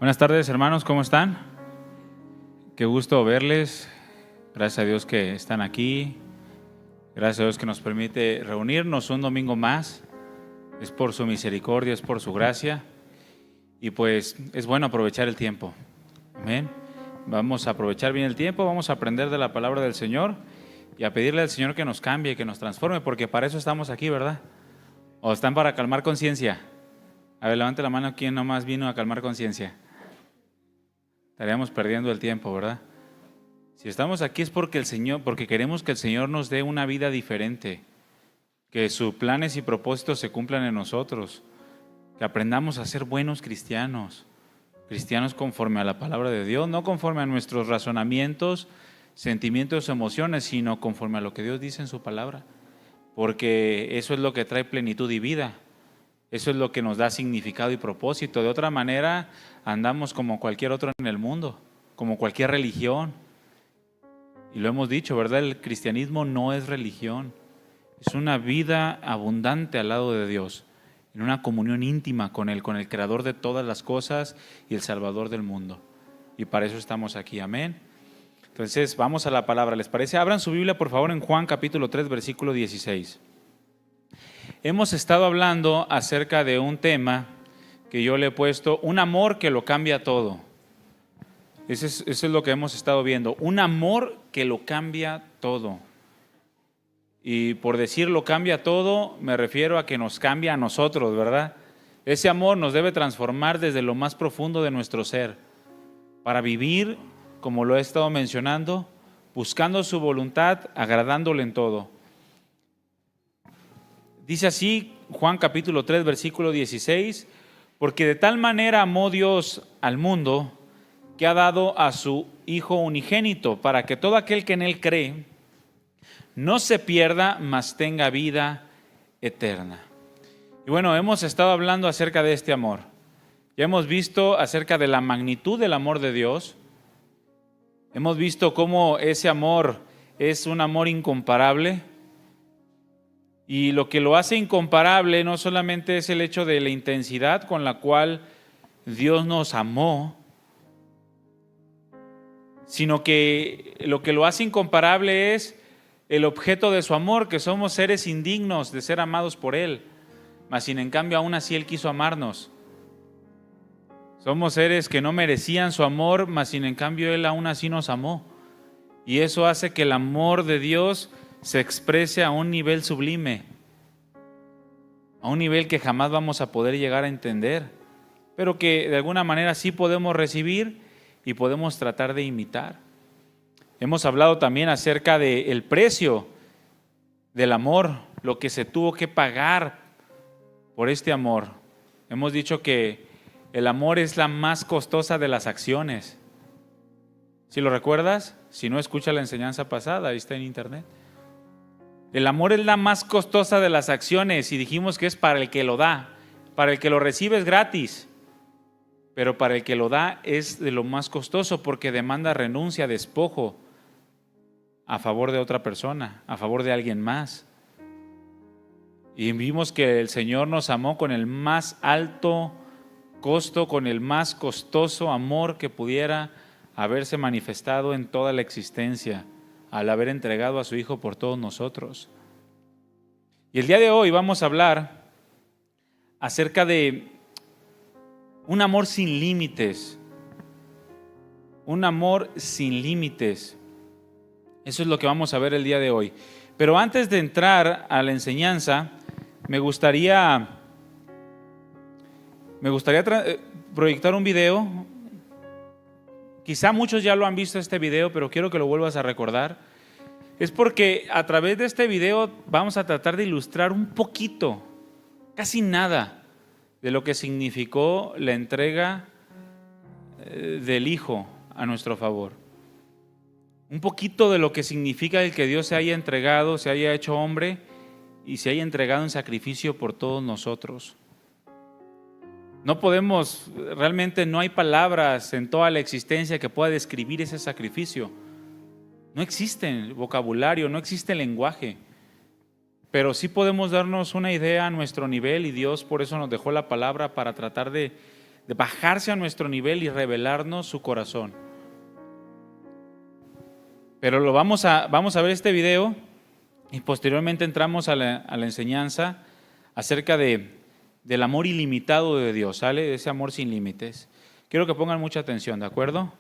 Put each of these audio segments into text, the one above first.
Buenas tardes, hermanos, ¿cómo están? Qué gusto verles. Gracias a Dios que están aquí. Gracias a Dios que nos permite reunirnos un domingo más. Es por su misericordia, es por su gracia. Y pues es bueno aprovechar el tiempo. Amén. Vamos a aprovechar bien el tiempo, vamos a aprender de la palabra del Señor y a pedirle al Señor que nos cambie, que nos transforme, porque para eso estamos aquí, ¿verdad? ¿O están para calmar conciencia? A ver, levante la mano, ¿quién nomás vino a calmar conciencia? Estaríamos perdiendo el tiempo, ¿verdad? Si estamos aquí es porque queremos que el Señor nos dé una vida diferente, que sus planes y propósitos se cumplan en nosotros, que aprendamos a ser buenos cristianos, cristianos conforme a la palabra de Dios, no conforme a nuestros razonamientos, sentimientos, emociones, sino conforme a lo que Dios dice en su palabra, porque eso es lo que trae plenitud y vida. Eso es lo que nos da significado y propósito. De otra manera, andamos como cualquier otro en el mundo, como cualquier religión. Y lo hemos dicho, ¿verdad? El cristianismo no es religión. Es una vida abundante al lado de Dios, en una comunión íntima con Él, con el Creador de todas las cosas y el Salvador del mundo. Y para eso estamos aquí, amén. Entonces, vamos a la palabra, ¿les parece? Abran su Biblia, por favor, en Juan capítulo 3, versículo 16. Hemos estado hablando acerca de un tema que yo le he puesto, un amor que lo cambia todo. Eso es lo que hemos estado viendo, un amor que lo cambia todo. Y por decir lo cambia todo, me refiero a que nos cambia a nosotros, ¿verdad? Ese amor nos debe transformar desde lo más profundo de nuestro ser, para vivir, como lo he estado mencionando, buscando su voluntad, agradándole en todo. Dice así Juan capítulo 3, versículo 16, porque de tal manera amó Dios al mundo que ha dado a su Hijo unigénito, para que todo aquel que en Él cree no se pierda, mas tenga vida eterna. Y bueno, hemos estado hablando acerca de este amor. Ya hemos visto acerca de la magnitud del amor de Dios. Hemos visto cómo ese amor es un amor incomparable. Y lo que lo hace incomparable no solamente es el hecho de la intensidad con la cual Dios nos amó, sino que lo que lo hace incomparable es el objeto de su amor, que somos seres indignos de ser amados por Él, mas sin en cambio aún así Él quiso amarnos. Somos seres que no merecían su amor, mas sin en cambio Él aún así nos amó. Y eso hace que el amor de Dios se exprese a un nivel sublime, a un nivel que jamás vamos a poder llegar a entender, pero que de alguna manera sí podemos recibir y podemos tratar de imitar. Hemos hablado también acerca del precio del amor, lo que se tuvo que pagar por este amor. Hemos dicho que el amor es la más costosa de las acciones. ¿Sí lo recuerdas? Si no, escucha la enseñanza pasada, ahí está en internet. El amor es la más costosa de las acciones y dijimos que es para el que lo da. Para el que lo recibe es gratis, pero para el que lo da es de lo más costoso porque demanda renuncia, despojo a favor de otra persona, a favor de alguien más. Y vimos que el Señor nos amó con el más alto costo, con el más costoso amor que pudiera haberse manifestado en toda la existencia, al haber entregado a su Hijo por todos nosotros. Y el día de hoy vamos a hablar acerca de un amor sin límites. Un amor sin límites. Eso es lo que vamos a ver el día de hoy. Pero antes de entrar a la enseñanza, me gustaría proyectar un video. Quizá muchos ya lo han visto este video, pero quiero que lo vuelvas a recordar. Es porque a través de este video vamos a tratar de ilustrar un poquito, casi nada, de lo que significó la entrega del Hijo a nuestro favor. Un poquito de lo que significa el que Dios se haya entregado, se haya hecho hombre y se haya entregado en sacrificio por todos nosotros. Realmente no hay palabras en toda la existencia que pueda describir ese sacrificio. No existe vocabulario, no existe lenguaje, pero sí podemos darnos una idea a nuestro nivel y Dios por eso nos dejó la palabra para tratar de de bajarse a nuestro nivel y revelarnos su corazón. Pero vamos a ver este video y posteriormente entramos a la enseñanza acerca del amor ilimitado de Dios, ¿sale? Ese amor sin límites. Quiero que pongan mucha atención, ¿de acuerdo?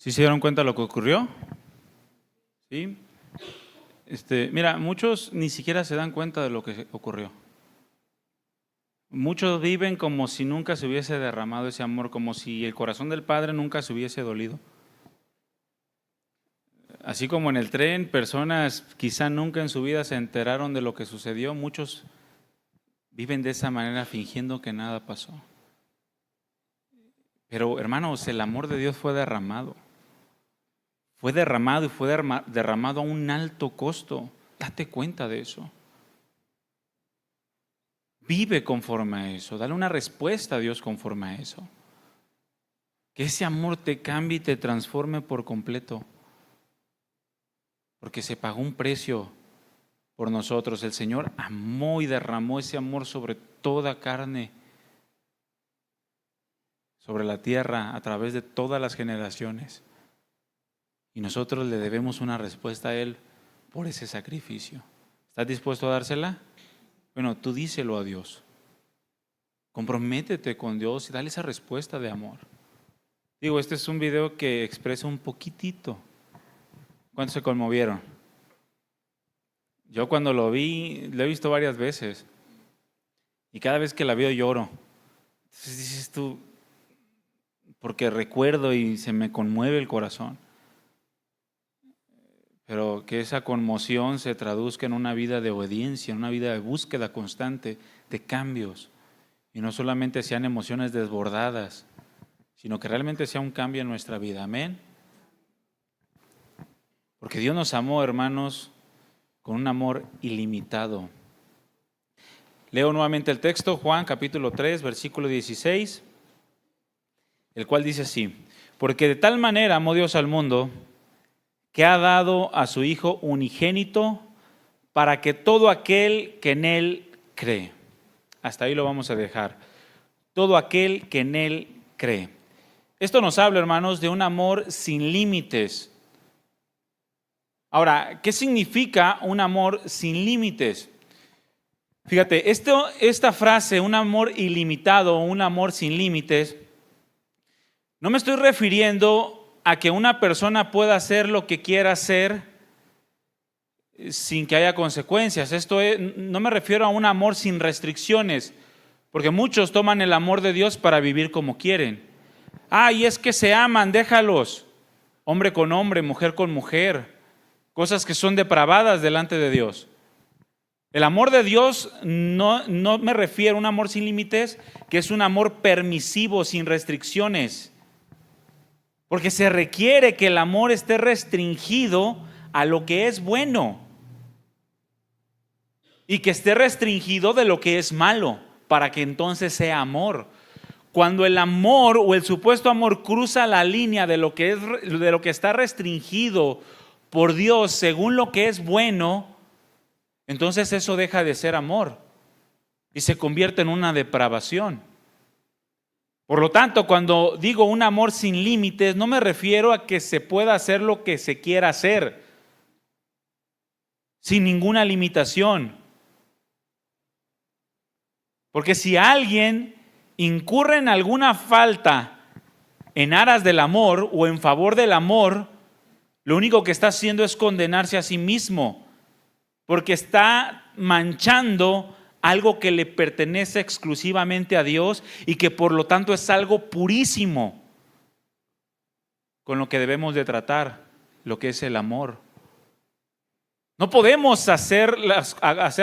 ¿Sí se dieron cuenta de lo que ocurrió? ¿Sí? Mira, muchos ni siquiera se dan cuenta de lo que ocurrió. Muchos viven como si nunca se hubiese derramado ese amor, como si el corazón del Padre nunca se hubiese dolido. Así como en el tren, personas quizá nunca en su vida se enteraron de lo que sucedió, muchos viven de esa manera fingiendo que nada pasó. Pero hermanos, el amor de Dios fue derramado. Fue derramado y fue derramado a un alto costo. Date cuenta de eso. Vive conforme a eso. Dale una respuesta a Dios conforme a eso. Que ese amor te cambie y te transforme por completo. Porque se pagó un precio por nosotros. El Señor amó y derramó ese amor sobre toda carne, sobre la tierra, a través de todas las generaciones. Y nosotros le debemos una respuesta a Él por ese sacrificio. ¿Estás dispuesto a dársela? Bueno, tú díselo a Dios. Comprométete con Dios y dale esa respuesta de amor. Digo, este es un video que expresa un poquitito. ¿Cuántos se conmovieron? Yo cuando lo vi, lo he visto varias veces. Y cada vez que la veo lloro. Entonces dices tú, porque recuerdo y se me conmueve el corazón. Pero que esa conmoción se traduzca en una vida de obediencia, en una vida de búsqueda constante de cambios. Y no solamente sean emociones desbordadas, sino que realmente sea un cambio en nuestra vida. Amén. Porque Dios nos amó, hermanos, con un amor ilimitado. Leo nuevamente el texto, Juan capítulo 3, versículo 16, el cual dice así: porque de tal manera amó Dios al mundo, que ha dado a su Hijo unigénito, para que todo aquel que en Él cree. Hasta ahí lo vamos a dejar. Todo aquel que en Él cree. Esto nos habla, hermanos, de un amor sin límites. Ahora, ¿qué significa un amor sin límites? Fíjate, esta frase, un amor ilimitado, un amor sin límites, no me estoy refiriendo a que una persona pueda hacer lo que quiera hacer sin que haya consecuencias. No me refiero a un amor sin restricciones, porque muchos toman el amor de Dios para vivir como quieren. Y es que se aman, déjalos, hombre con hombre, mujer con mujer, cosas que son depravadas delante de Dios. El amor de Dios no me refiero a un amor sin límites, que es un amor permisivo, sin restricciones. Porque se requiere que el amor esté restringido a lo que es bueno y que esté restringido de lo que es malo, para que entonces sea amor. Cuando el amor o el supuesto amor cruza la línea de lo que está restringido por Dios según lo que es bueno, entonces eso deja de ser amor y se convierte en una depravación. Por lo tanto, cuando digo un amor sin límites, no me refiero a que se pueda hacer lo que se quiera hacer, sin ninguna limitación. Porque si alguien incurre en alguna falta en aras del amor o en favor del amor, lo único que está haciendo es condenarse a sí mismo, porque está manchando algo que le pertenece exclusivamente a Dios y que por lo tanto es algo purísimo con lo que debemos de tratar, lo que es el amor. No podemos hacer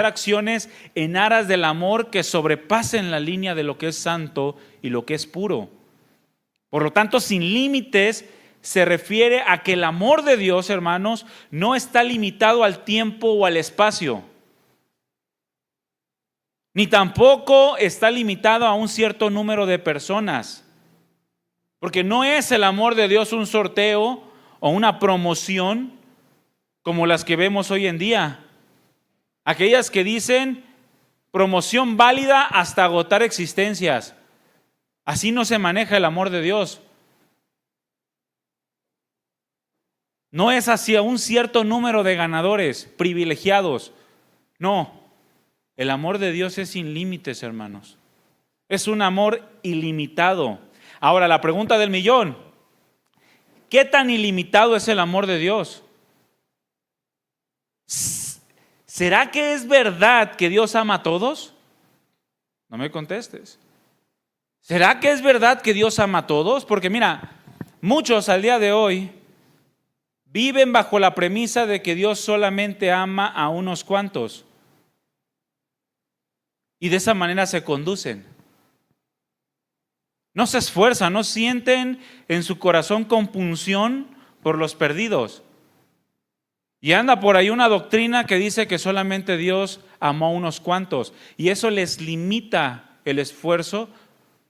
acciones en aras del amor que sobrepasen la línea de lo que es santo y lo que es puro. Por lo tanto, sin límites se refiere a que el amor de Dios, hermanos, no está limitado al tiempo o al espacio. Ni tampoco está limitado a un cierto número de personas. Porque no es el amor de Dios un sorteo o una promoción como las que vemos hoy en día. Aquellas que dicen promoción válida hasta agotar existencias. Así no se maneja el amor de Dios. No es hacia un cierto número de ganadores, privilegiados. No. El amor de Dios es sin límites, hermanos. Es un amor ilimitado. Ahora, la pregunta del millón: ¿qué tan ilimitado es el amor de Dios? ¿Será que es verdad que Dios ama a todos? No me contestes. ¿Será que es verdad que Dios ama a todos? Porque mira, muchos al día de hoy viven bajo la premisa de que Dios solamente ama a unos cuantos. Y de esa manera se conducen. No se esfuerzan, no sienten en su corazón compunción por los perdidos. Y anda por ahí una doctrina que dice que solamente Dios amó a unos cuantos. Y eso les limita el esfuerzo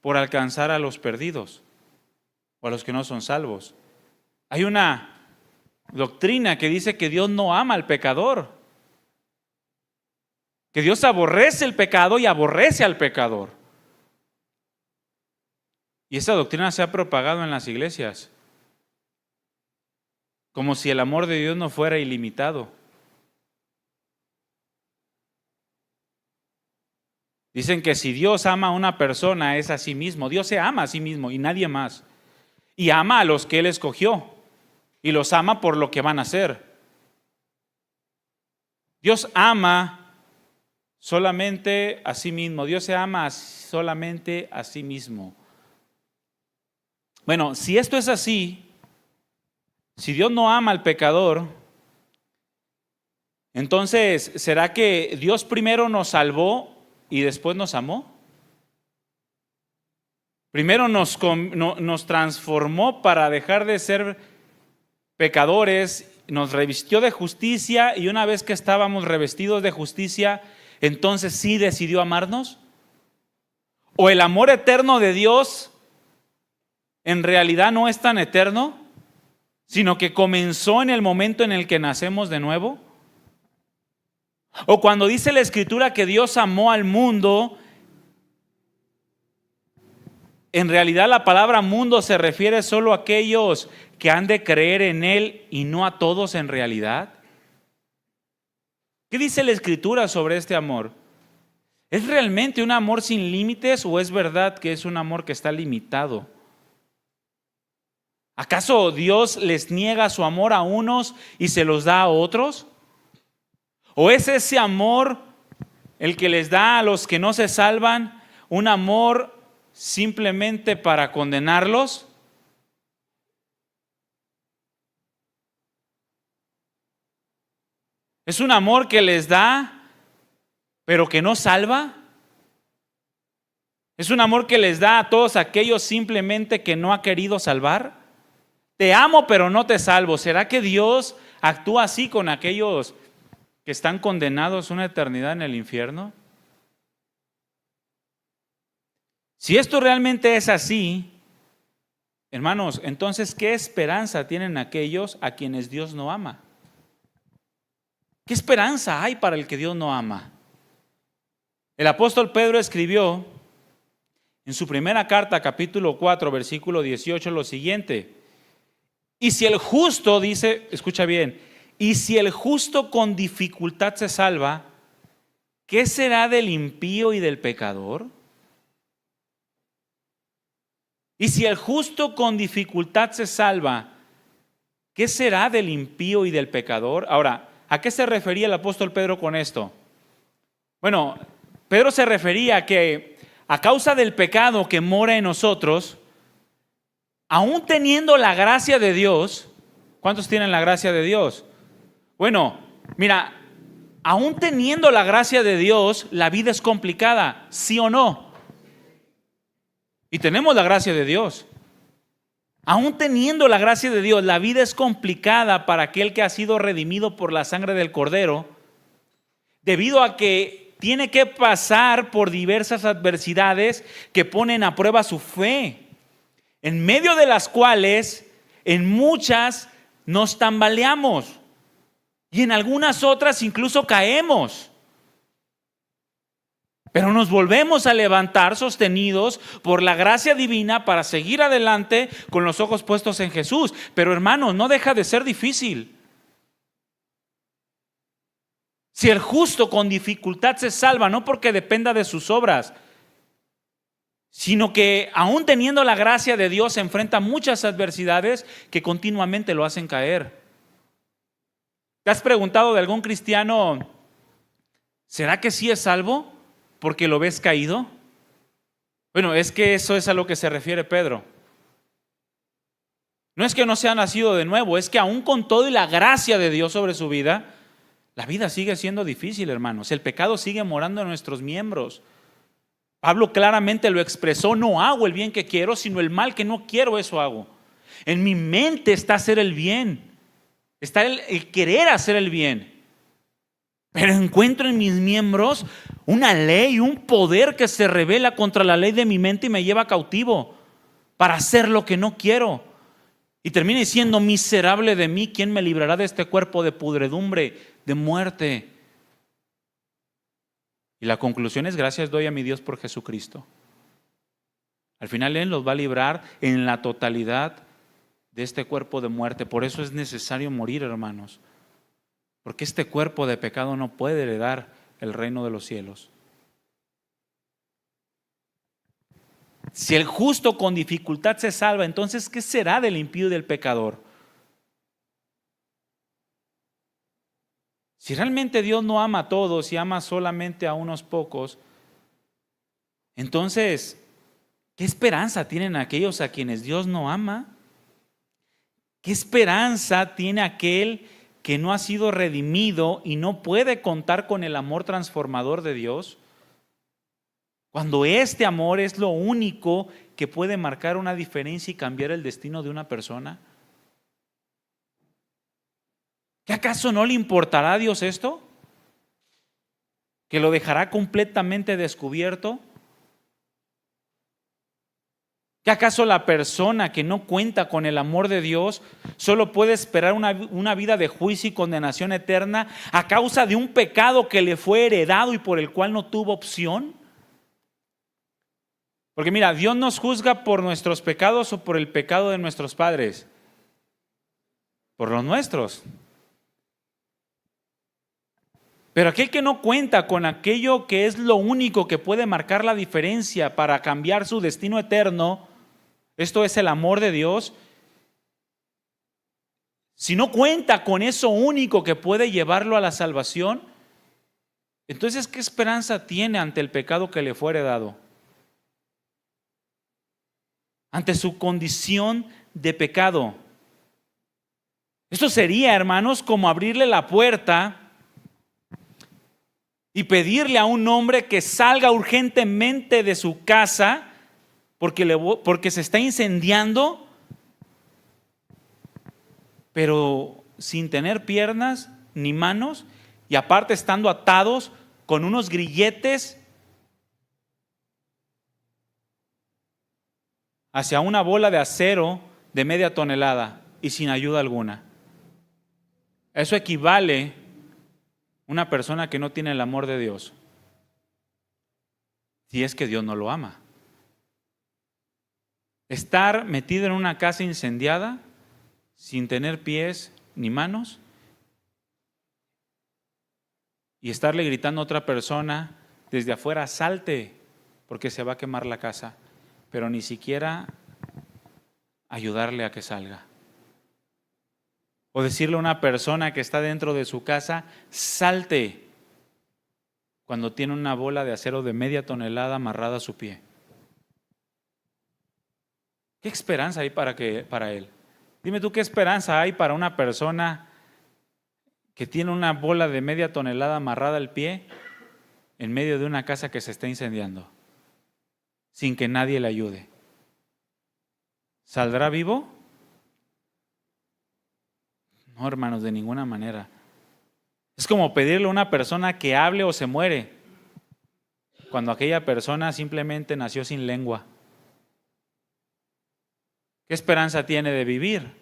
por alcanzar a los perdidos o a los que no son salvos. Hay una doctrina que dice que Dios no ama al pecador, que Dios aborrece el pecado y aborrece al pecador. Y esa doctrina se ha propagado en las iglesias, como si el amor de Dios no fuera ilimitado. Dicen que si Dios ama a una persona es a sí mismo. Dios se ama a sí mismo y nadie más. Y ama a los que Él escogió. Y los ama por lo que van a hacer. Dios ama solamente a sí mismo. Dios se ama solamente a sí mismo. Bueno, si esto es así, si Dios no ama al pecador, entonces, ¿será que Dios primero nos salvó y después nos amó? Primero nos transformó para dejar de ser pecadores, nos revistió de justicia y una vez que estábamos revestidos de justicia, entonces sí decidió amarnos. ¿O el amor eterno de Dios en realidad no es tan eterno, sino que comenzó en el momento en el que nacemos de nuevo? O cuando dice la Escritura que Dios amó al mundo, en realidad la palabra mundo se refiere solo a aquellos que han de creer en Él y no a todos en realidad. ¿Qué dice la Escritura sobre este amor? ¿Es realmente un amor sin límites o es verdad que es un amor que está limitado? ¿Acaso Dios les niega su amor a unos y se los da a otros? ¿O es ese amor el que les da a los que no se salvan un amor simplemente para condenarlos? ¿Es un amor que les da pero que no salva? ¿Es un amor que les da a todos aquellos simplemente que no ha querido salvar? Te amo pero no te salvo. ¿Será que Dios actúa así con aquellos que están condenados a una eternidad en el infierno? Si esto realmente es así, hermanos, entonces ¿qué esperanza tienen aquellos a quienes Dios no ama? ¿Qué esperanza hay para el que Dios no ama? El apóstol Pedro escribió en su primera carta, capítulo 4, versículo 18, lo siguiente: y si el justo, dice, escucha bien, y si el justo con dificultad se salva, ¿qué será del impío y del pecador? Y si el justo con dificultad se salva, ¿qué será del impío y del pecador? Ahora, ¿a qué se refería el apóstol Pedro con esto? Bueno, Pedro se refería a que a causa del pecado que mora en nosotros, aún teniendo la gracia de Dios, ¿cuántos tienen la gracia de Dios? Bueno, mira, aún teniendo la gracia de Dios, la vida es complicada, ¿sí o no? Y tenemos la gracia de Dios. Aún teniendo la gracia de Dios, la vida es complicada para aquel que ha sido redimido por la sangre del Cordero, debido a que tiene que pasar por diversas adversidades que ponen a prueba su fe, en medio de las cuales en muchas nos tambaleamos y en algunas otras incluso caemos. Pero nos volvemos a levantar sostenidos por la gracia divina para seguir adelante con los ojos puestos en Jesús. Pero hermanos, no deja de ser difícil. Si el justo con dificultad se salva, no porque dependa de sus obras, sino que aún teniendo la gracia de Dios se enfrenta a muchas adversidades que continuamente lo hacen caer. ¿Te has preguntado de algún cristiano, ¿será que sí es salvo porque lo ves caído? Bueno, es que eso es a lo que se refiere Pedro. No es que no sea nacido de nuevo, es que aún con todo y la gracia de Dios sobre su vida, la vida sigue siendo difícil, hermanos. El pecado sigue morando en nuestros miembros. Pablo claramente lo expresó: no hago el bien que quiero, sino el mal que no quiero, eso hago. En mi mente está hacer el bien, está el querer hacer el bien. Pero encuentro en mis miembros una ley, un poder que se revela contra la ley de mi mente y me lleva cautivo para hacer lo que no quiero. Y termina diciendo: miserable de mí, ¿quién me librará de este cuerpo de pudredumbre, de muerte? Y la conclusión es: gracias doy a mi Dios por Jesucristo. Al final Él nos va a librar en la totalidad de este cuerpo de muerte. Por eso es necesario morir, hermanos, porque este cuerpo de pecado no puede heredar el reino de los cielos. Si el justo con dificultad se salva, entonces ¿qué será del impío y del pecador? Si realmente Dios no ama a todos y ama solamente a unos pocos, entonces, ¿qué esperanza tienen aquellos a quienes Dios no ama? ¿Qué esperanza tiene aquel que no ha sido redimido y no puede contar con el amor transformador de Dios? Cuando este amor es lo único que puede marcar una diferencia y cambiar el destino de una persona. ¿Qué acaso no le importará a Dios esto? ¿Que lo dejará completamente descubierto? ¿Que acaso la persona que no cuenta con el amor de Dios solo puede esperar una vida de juicio y condenación eterna a causa de un pecado que le fue heredado y por el cual no tuvo opción? Porque mira, Dios nos juzga por nuestros pecados o por el pecado de nuestros padres. Por los nuestros. Pero aquel que no cuenta con aquello que es lo único que puede marcar la diferencia para cambiar su destino eterno, esto es el amor de Dios. Si no cuenta con eso único que puede llevarlo a la salvación, entonces ¿qué esperanza tiene ante el pecado que le fue heredado? Ante su condición de pecado. Esto sería, hermanos, como abrirle la puerta y pedirle a un hombre que salga urgentemente de su casa porque se está incendiando, pero sin tener piernas ni manos, y aparte estando atados con unos grilletes hacia una bola de acero de media tonelada y sin ayuda alguna. Eso equivale a una persona que no tiene el amor de Dios, si es que Dios no lo ama. Estar metido en una casa incendiada sin tener pies ni manos y estarle gritando a otra persona desde afuera: salte porque se va a quemar la casa, pero ni siquiera ayudarle a que salga. O decirle a una persona que está dentro de su casa: salte, cuando tiene una bola de acero de media tonelada amarrada a su pie. ¿Qué esperanza hay para él? Dime tú, ¿qué esperanza hay para una persona que tiene una bola de media tonelada amarrada al pie en medio de una casa que se está incendiando, sin que nadie le ayude? ¿Saldrá vivo? No, hermanos, de ninguna manera. Es como pedirle a una persona que hable o se muere, cuando aquella persona simplemente nació sin lengua. ¿Qué esperanza tiene de vivir?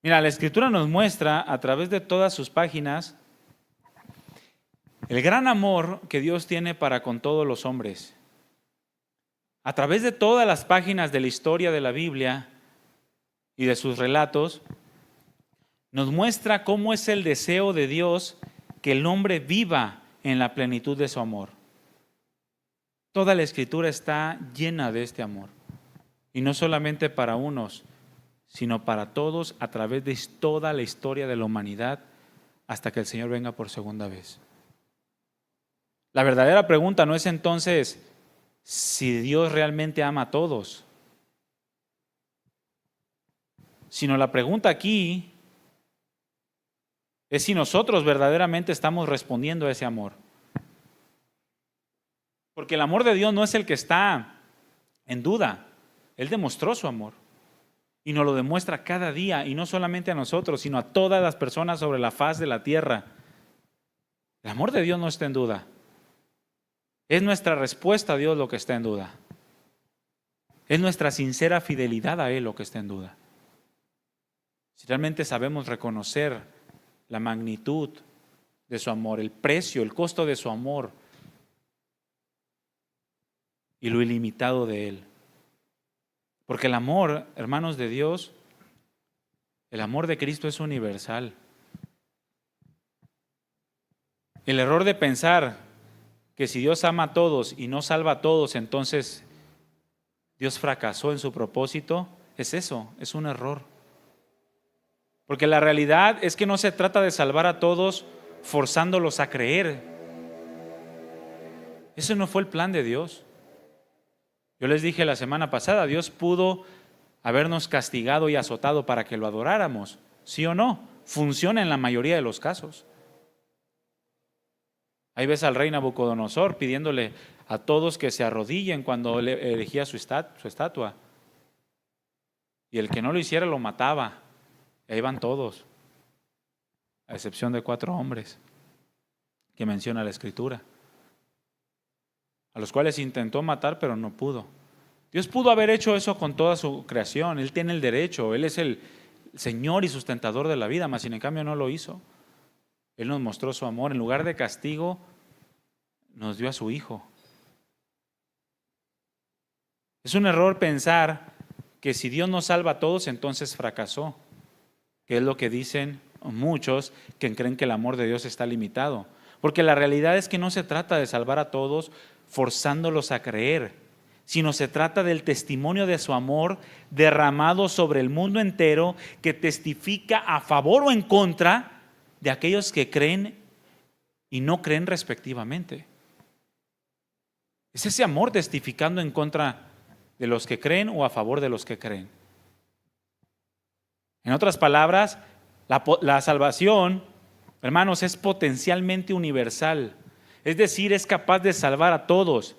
Mira, la Escritura nos muestra a través de todas sus páginas el gran amor que Dios tiene para con todos los hombres. A través de todas las páginas de la historia de la Biblia y de sus relatos, nos muestra cómo es el deseo de Dios que el hombre viva en la plenitud de su amor. Toda la Escritura está llena de este amor. Y no solamente para unos, sino para todos a través de toda la historia de la humanidad hasta que el Señor venga por segunda vez. La verdadera pregunta no es entonces si Dios realmente ama a todos, sino la pregunta aquí es si nosotros verdaderamente estamos respondiendo a ese amor. Porque el amor de Dios no es el que está en duda. Él demostró su amor y nos lo demuestra cada día, y no solamente a nosotros, sino a todas las personas sobre la faz de la tierra. El amor de Dios no está en duda. Es nuestra respuesta a Dios lo que está en duda. Es nuestra sincera fidelidad a Él lo que está en duda. Si realmente sabemos reconocer la magnitud de su amor, el precio, el costo de su amor y lo ilimitado de Él. Porque el amor, hermanos de Dios, el amor de Cristo es universal. El error de pensar que si Dios ama a todos y no salva a todos, entonces Dios fracasó en su propósito, es eso, es un error. Porque la realidad es que no se trata de salvar a todos forzándolos a creer. Ese no fue el plan de Dios. Yo les dije la semana pasada, Dios pudo habernos castigado y azotado para que lo adoráramos, ¿sí o no? Funciona en la mayoría de los casos. Ahí ves al rey Nabucodonosor pidiéndole a todos que se arrodillen cuando le erigía su estatua. Y el que no lo hiciera lo mataba. Y ahí van todos, a excepción de 4 hombres que menciona la Escritura, a los cuales intentó matar pero no pudo. Dios pudo haber hecho eso con toda su creación. Él tiene el derecho, Él es el Señor y sustentador de la vida, mas sin en cambio no lo hizo. Él nos mostró su amor. En lugar de castigo, nos dio a su Hijo. Es un error pensar que si Dios no salva a todos, entonces fracasó, que es lo que dicen muchos que creen que el amor de Dios está limitado. Porque la realidad es que no se trata de salvar a todos forzándolos a creer, sino se trata del testimonio de su amor derramado sobre el mundo entero, que testifica a favor o en contra de aquellos que creen y no creen respectivamente. Es ese amor testificando en contra de los que creen o a favor de los que creen. En otras palabras, la salvación, hermanos, es potencialmente universal. Es decir, es capaz de salvar a todos,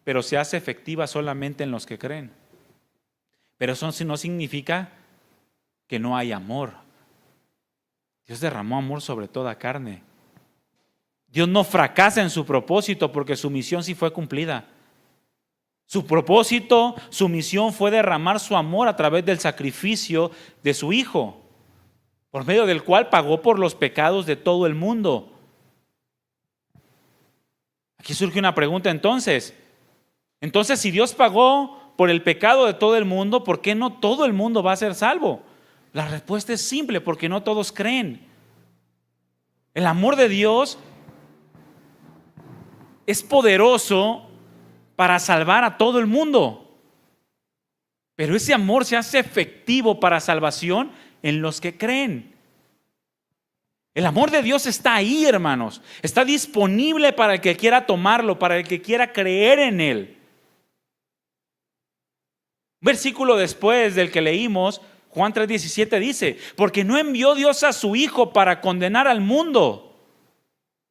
pero se hace efectiva solamente en los que creen. Pero eso no significa que no hay amor. Dios derramó amor sobre toda carne. Dios no fracasa en su propósito porque su misión sí fue cumplida. Su propósito, su misión fue derramar su amor a través del sacrificio de su Hijo, por medio del cual pagó por los pecados de todo el mundo. Aquí surge una pregunta entonces. Entonces, si Dios pagó por el pecado de todo el mundo, ¿por qué no todo el mundo va a ser salvo? La respuesta es simple, porque no todos creen. El amor de Dios es poderoso para salvar a todo el mundo, pero ese amor se hace efectivo para salvación en los que creen. El amor de Dios está ahí, hermanos. Está disponible para el que quiera tomarlo, para el que quiera creer en Él. Un versículo después del que leímos, Juan 3:17 dice: porque no envió Dios a su Hijo para condenar al mundo.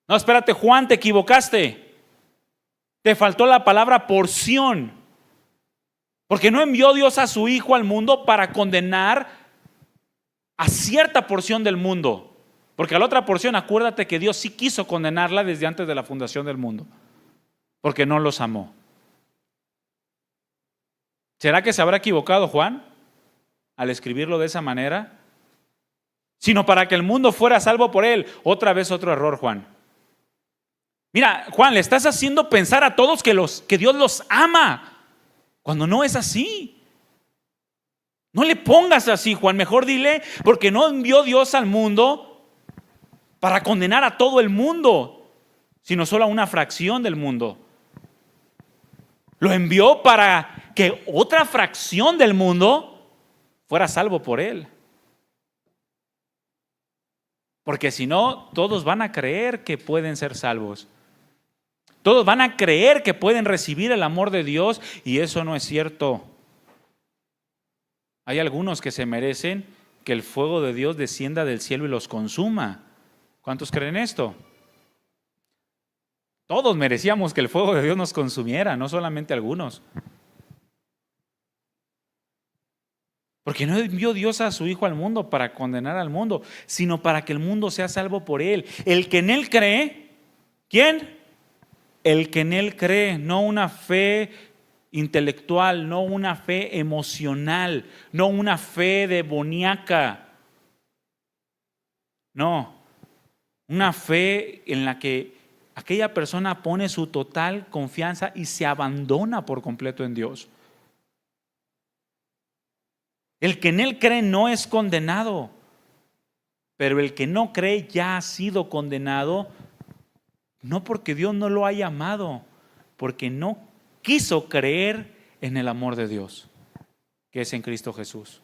No, espérate, Juan, te equivocaste. Te faltó la palabra porción. Porque no envió Dios a su Hijo al mundo para condenar a cierta porción del mundo. Porque a la otra porción, acuérdate que Dios sí quiso condenarla desde antes de la fundación del mundo, porque no los amó. ¿Será que se habrá equivocado Juan al escribirlo de esa manera? Sino para que el mundo fuera salvo por él. Otra vez otro error, Juan. Mira, Juan, le estás haciendo pensar a todos que Dios los ama, cuando no es así. No le pongas así, Juan. Mejor dile: porque no envió Dios al mundo para condenar a todo el mundo, sino solo a una fracción del mundo. Lo envió para que otra fracción del mundo fuera salvo por Él. Porque si no, todos van a creer que pueden ser salvos. Todos van a creer que pueden recibir el amor de Dios, y eso no es cierto. Hay algunos que se merecen que el fuego de Dios descienda del cielo y los consuma. ¿Cuántos creen esto? Todos merecíamos que el fuego de Dios nos consumiera, no solamente algunos. Porque no envió Dios a su Hijo al mundo para condenar al mundo, sino para que el mundo sea salvo por Él. El que en Él cree, ¿quién? El que en Él cree, no una fe intelectual, no una fe emocional, no una fe demoníaca. No, una fe en la que aquella persona pone su total confianza y se abandona por completo en Dios. El que en Él cree no es condenado, pero el que no cree ya ha sido condenado, no porque Dios no lo haya amado, porque no quiso creer en el amor de Dios, que es en Cristo Jesús.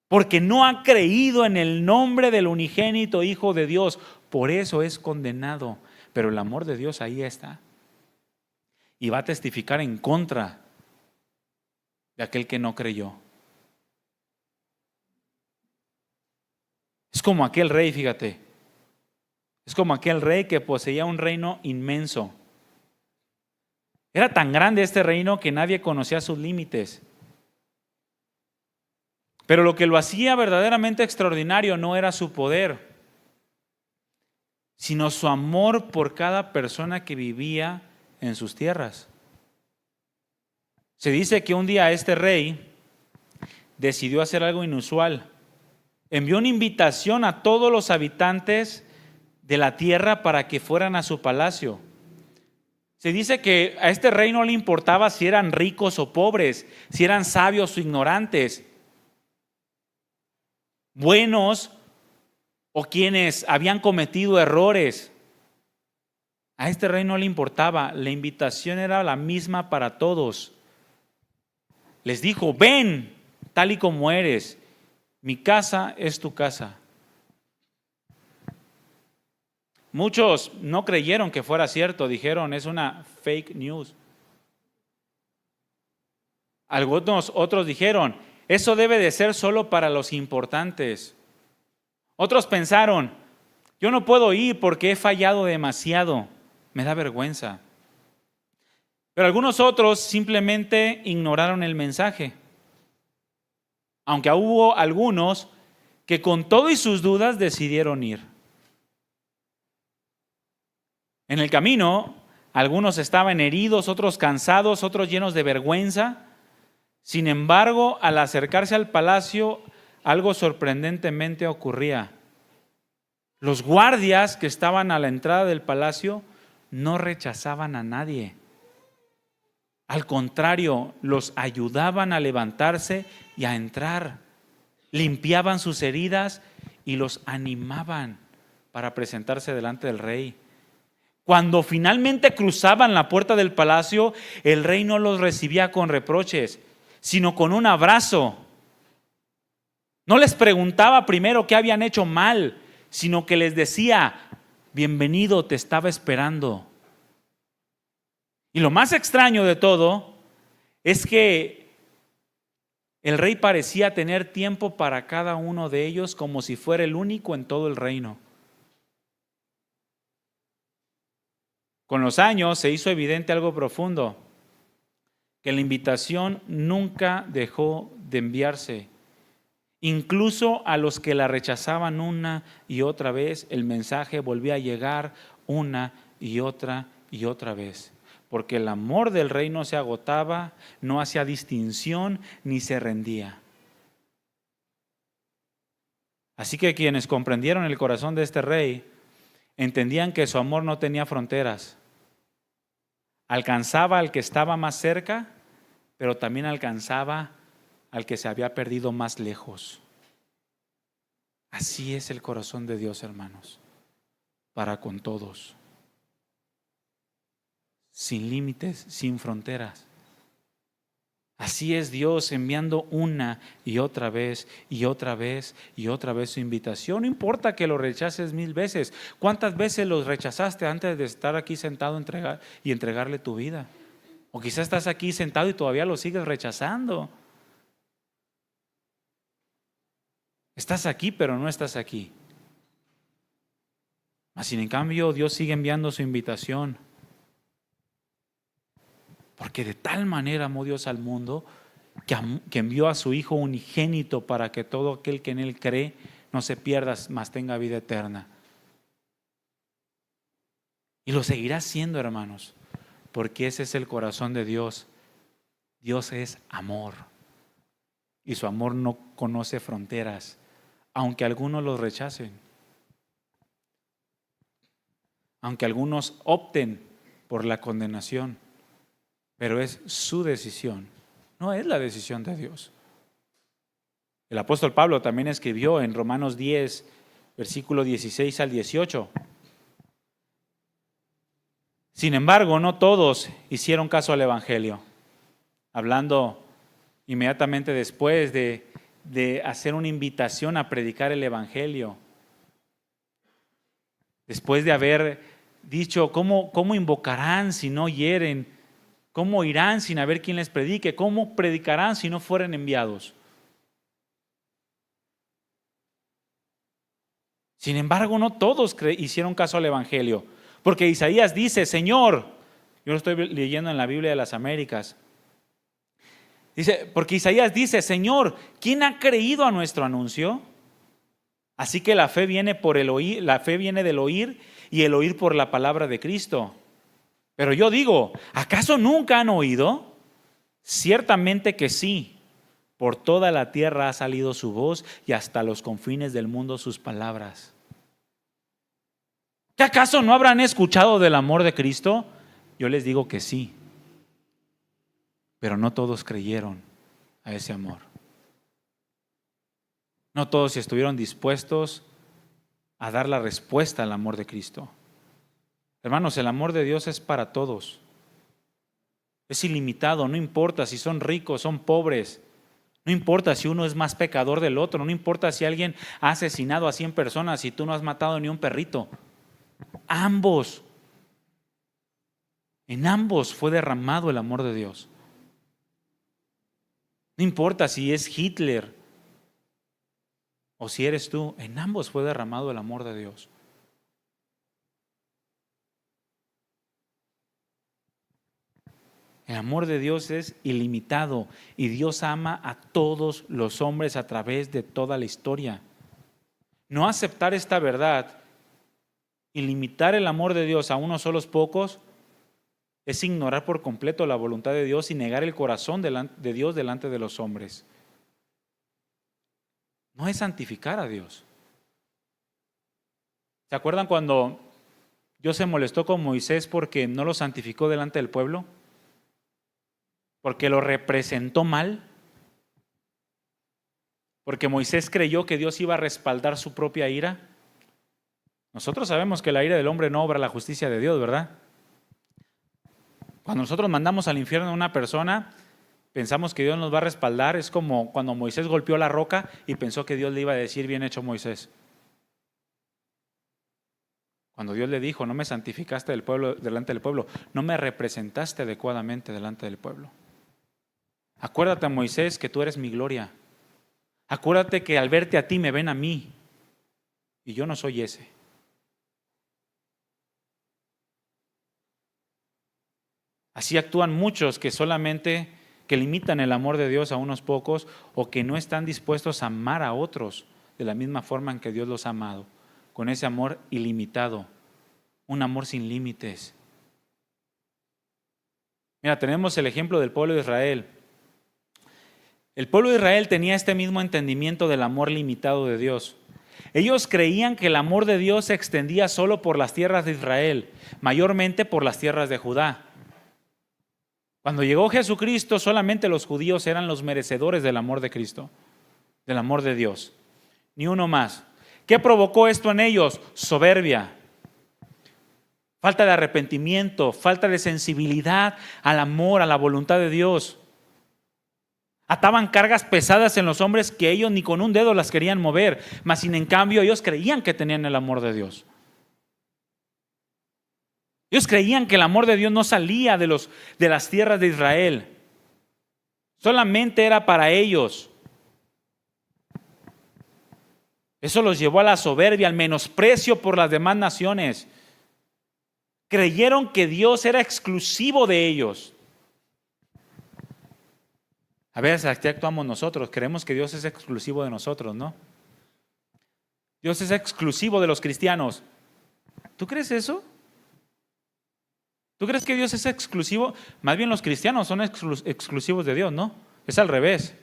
Porque no ha creído en el nombre del unigénito Hijo de Dios, por eso es condenado. Pero el amor de Dios ahí está. Y va a testificar en contra de aquel que no creyó. Es como aquel rey, fíjate. Es como aquel rey que poseía un reino inmenso. Era tan grande este reino que nadie conocía sus límites. Pero lo que lo hacía verdaderamente extraordinario no era su poder, sino su amor por cada persona que vivía en sus tierras. Se dice que un día este rey decidió hacer algo inusual. Envió una invitación a todos los habitantes de la tierra para que fueran a su palacio. Se dice que a este rey no le importaba si eran ricos o pobres, si eran sabios o ignorantes, buenos o quienes habían cometido errores. A este rey no le importaba, la invitación era la misma para todos. Les dijo: ven tal y como eres, mi casa es tu casa. Muchos no creyeron que fuera cierto, dijeron: es una fake news. Algunos otros dijeron: eso debe de ser solo para los importantes. Otros pensaron: yo no puedo ir porque he fallado demasiado, me da vergüenza. Pero algunos otros simplemente ignoraron el mensaje. Aunque hubo algunos que con todo y sus dudas decidieron ir. En el camino, algunos estaban heridos, otros cansados, otros llenos de vergüenza. Sin embargo, al acercarse al palacio, algo sorprendentemente ocurría. Los guardias que estaban a la entrada del palacio no rechazaban a nadie. Al contrario, los ayudaban a levantarse y a entrar. Limpiaban sus heridas y los animaban para presentarse delante del rey. Cuando finalmente cruzaban la puerta del palacio, el rey no los recibía con reproches, sino con un abrazo. No les preguntaba primero qué habían hecho mal, sino que les decía: bienvenido, te estaba esperando. Y lo más extraño de todo es que el rey parecía tener tiempo para cada uno de ellos, como si fuera el único en todo el reino. Con los años se hizo evidente algo profundo, que la invitación nunca dejó de enviarse. Incluso a los que la rechazaban una y otra vez, el mensaje volvía a llegar una y otra vez. Porque el amor del rey no se agotaba, no hacía distinción ni se rendía. Así que quienes comprendieron el corazón de este rey entendían que su amor no tenía fronteras. Alcanzaba al que estaba más cerca, pero también alcanzaba al que se había perdido más lejos. Así es el corazón de Dios, hermanos, para con todos. sin límites, sin fronteras. Así es Dios enviando una y otra vez y otra vez y otra vez su invitación. No importa que lo rechaces 1000 veces. ¿Cuántas veces los rechazaste antes de estar aquí sentado y entregarle tu vida? O quizás estás aquí sentado y todavía lo sigues rechazando. Estás aquí, pero no estás aquí. Mas sin en cambio, Dios sigue enviando su invitación. Porque de tal manera amó Dios al mundo que envió a su Hijo unigénito para que todo aquel que en Él cree no se pierda, mas tenga vida eterna. Y lo seguirá siendo, hermanos, porque ese es el corazón de Dios. Dios es amor. Y su amor no conoce fronteras, aunque algunos los rechacen. Aunque algunos opten por la condenación. Pero es su decisión, no es la decisión de Dios. El apóstol Pablo también escribió en Romanos 10, versículo 16 al 18. Sin embargo, no todos hicieron caso al evangelio. Hablando inmediatamente después de hacer una invitación a predicar el evangelio. Después de haber dicho, ¿cómo invocarán si no hieren? ¿Cómo irán sin haber quien les predique? ¿Cómo predicarán si no fueren enviados? Sin embargo, no todos hicieron caso al evangelio. Porque Isaías dice, Señor, yo lo estoy leyendo en la Biblia de las Américas. Dice, porque Isaías dice, Señor, ¿quién ha creído a nuestro anuncio? Así que la fe viene por el oír, la fe viene del oír y el oír por la palabra de Cristo. Pero yo digo, ¿acaso nunca han oído? Ciertamente que sí. Por toda la tierra ha salido su voz y hasta los confines del mundo sus palabras. ¿Qué acaso no habrán escuchado del amor de Cristo? Yo les digo que sí. Pero no todos creyeron a ese amor. No todos estuvieron dispuestos a dar la respuesta al amor de Cristo. Hermanos, el amor de Dios es para todos. Es ilimitado, no importa si son ricos, son pobres. No importa si uno es más pecador del otro. No importa si alguien ha asesinado a 100 personas y tú no has matado ni un perrito. Ambos. En ambos fue derramado el amor de Dios. No importa si es Hitler o si eres tú. En ambos fue derramado el amor de Dios. El amor de Dios es ilimitado y Dios ama a todos los hombres a través de toda la historia. No aceptar esta verdad y limitar el amor de Dios a unos solos pocos es ignorar por completo la voluntad de Dios y negar el corazón de Dios delante de los hombres. No es santificar a Dios. ¿Se acuerdan cuando Dios se molestó con Moisés porque no lo santificó delante del pueblo? Porque lo representó mal. Porque Moisés creyó que Dios iba a respaldar su propia ira. Nosotros sabemos que la ira del hombre no obra la justicia de Dios, ¿verdad? Cuando nosotros mandamos al infierno a una persona, pensamos que Dios nos va a respaldar. Es como cuando Moisés golpeó la roca y pensó que Dios le iba a decir, bien hecho Moisés. Cuando Dios le dijo, no me santificaste delante del pueblo, no me representaste adecuadamente delante del pueblo. Acuérdate, Moisés, que tú eres mi gloria. Acuérdate que al verte a ti me ven a mí y yo no soy ese. Así actúan muchos que solamente limitan el amor de Dios a unos pocos o que no están dispuestos a amar a otros de la misma forma en que Dios los ha amado, con ese amor ilimitado, un amor sin límites. Mira, tenemos el ejemplo del pueblo de Israel. El pueblo de Israel tenía este mismo entendimiento del amor limitado de Dios. Ellos creían que el amor de Dios se extendía solo por las tierras de Israel, mayormente por las tierras de Judá. Cuando llegó Jesucristo, solamente los judíos eran los merecedores del amor de Cristo, del amor de Dios. Ni uno más. ¿Qué provocó esto en ellos? Soberbia, falta de arrepentimiento, falta de sensibilidad al amor, a la voluntad de Dios. Ataban cargas pesadas en los hombres que ellos ni con un dedo las querían mover, mas sin en cambio ellos creían que tenían el amor de Dios. Ellos creían que el amor de Dios no salía de las tierras de Israel. Solamente era para ellos. Eso los llevó a la soberbia, al menosprecio por las demás naciones. Creyeron que Dios era exclusivo de ellos. A veces así actuamos nosotros, creemos que Dios es exclusivo de nosotros, ¿no? Dios es exclusivo de los cristianos. ¿Tú crees eso? ¿Tú crees que Dios es exclusivo? Más bien los cristianos son exclusivos de Dios, ¿no? Es al revés.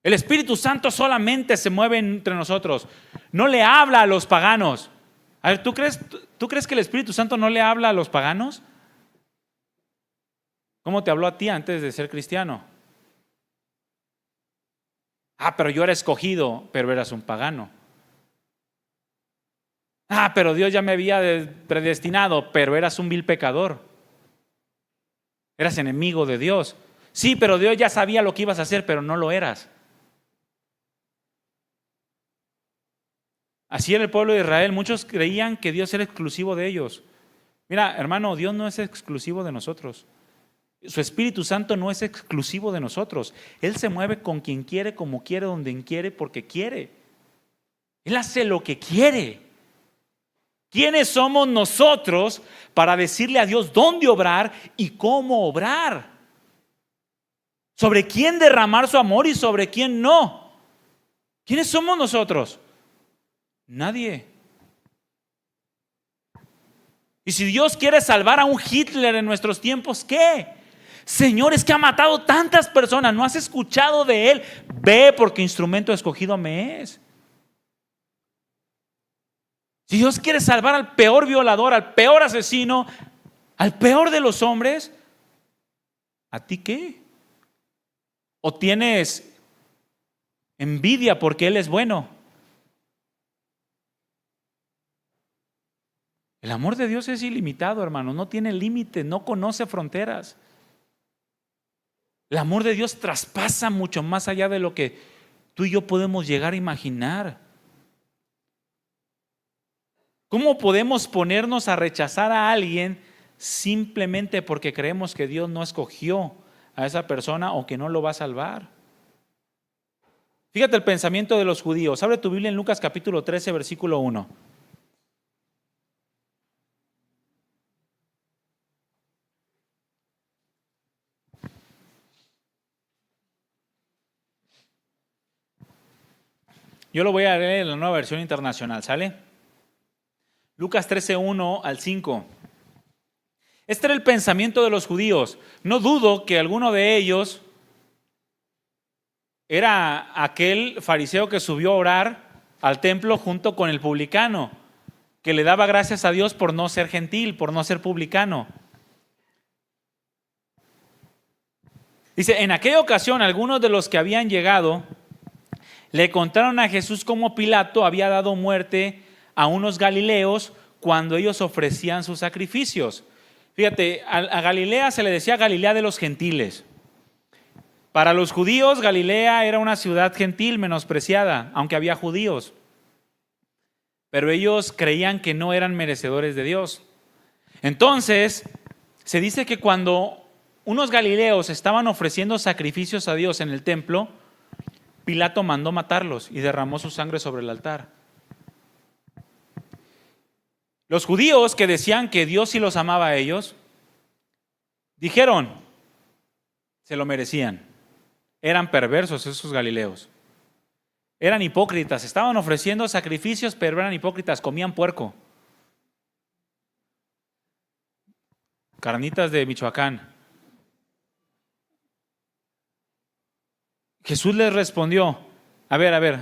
El Espíritu Santo solamente se mueve entre nosotros. No le habla a los paganos. A ver, ¿tú crees que el Espíritu Santo no le habla a los paganos? ¿Cómo te habló a ti antes de ser cristiano? Pero yo era escogido, pero eras un pagano. Pero Dios ya me había predestinado, pero eras un vil pecador. Eras enemigo de Dios. Sí, pero Dios ya sabía lo que ibas a hacer, pero no lo eras. Así era el pueblo de Israel. Muchos creían que Dios era exclusivo de ellos. Mira, hermano, Dios no es exclusivo de nosotros. Su Espíritu Santo no es exclusivo de nosotros. Él se mueve con quien quiere, como quiere, donde quiere, porque quiere. Él hace lo que quiere. ¿Quiénes somos nosotros para decirle a Dios dónde obrar y cómo obrar? Sobre quién derramar su amor y sobre quién no. ¿Quiénes somos nosotros? Nadie. Y si Dios quiere salvar a un Hitler en nuestros tiempos, ¿qué? Señor, es que ha matado tantas personas, ¿no has escuchado de él? Ve, porque instrumento escogido me es. Si Dios quiere salvar al peor violador, al peor asesino, al peor de los hombres, ¿a ti qué? ¿O tienes envidia porque él es bueno? El amor de Dios es ilimitado, hermano, no tiene límites, no conoce fronteras. El amor de Dios traspasa mucho más allá de lo que tú y yo podemos llegar a imaginar. ¿Cómo podemos ponernos a rechazar a alguien simplemente porque creemos que Dios no escogió a esa persona o que no lo va a salvar? Fíjate el pensamiento de los judíos. Abre tu Biblia en Lucas capítulo 13, versículo 1. Yo lo voy a leer en la Nueva Versión Internacional, ¿sale? Lucas 13, 1 al 5. Este era el pensamiento de los judíos. No dudo que alguno de ellos era aquel fariseo que subió a orar al templo junto con el publicano, que le daba gracias a Dios por no ser gentil, por no ser publicano. Dice, en aquella ocasión algunos de los que habían llegado le contaron a Jesús cómo Pilato había dado muerte a unos galileos cuando ellos ofrecían sus sacrificios. Fíjate, a Galilea se le decía Galilea de los gentiles. Para los judíos, Galilea era una ciudad gentil, menospreciada, aunque había judíos. Pero ellos creían que no eran merecedores de Dios. Entonces, se dice que cuando unos galileos estaban ofreciendo sacrificios a Dios en el templo, Pilato mandó matarlos y derramó su sangre sobre el altar. Los judíos que decían que Dios sí los amaba a ellos, dijeron, se lo merecían. Eran perversos esos galileos. Eran hipócritas, estaban ofreciendo sacrificios, pero eran hipócritas, comían puerco. Carnitas de Michoacán. Jesús les respondió, a ver,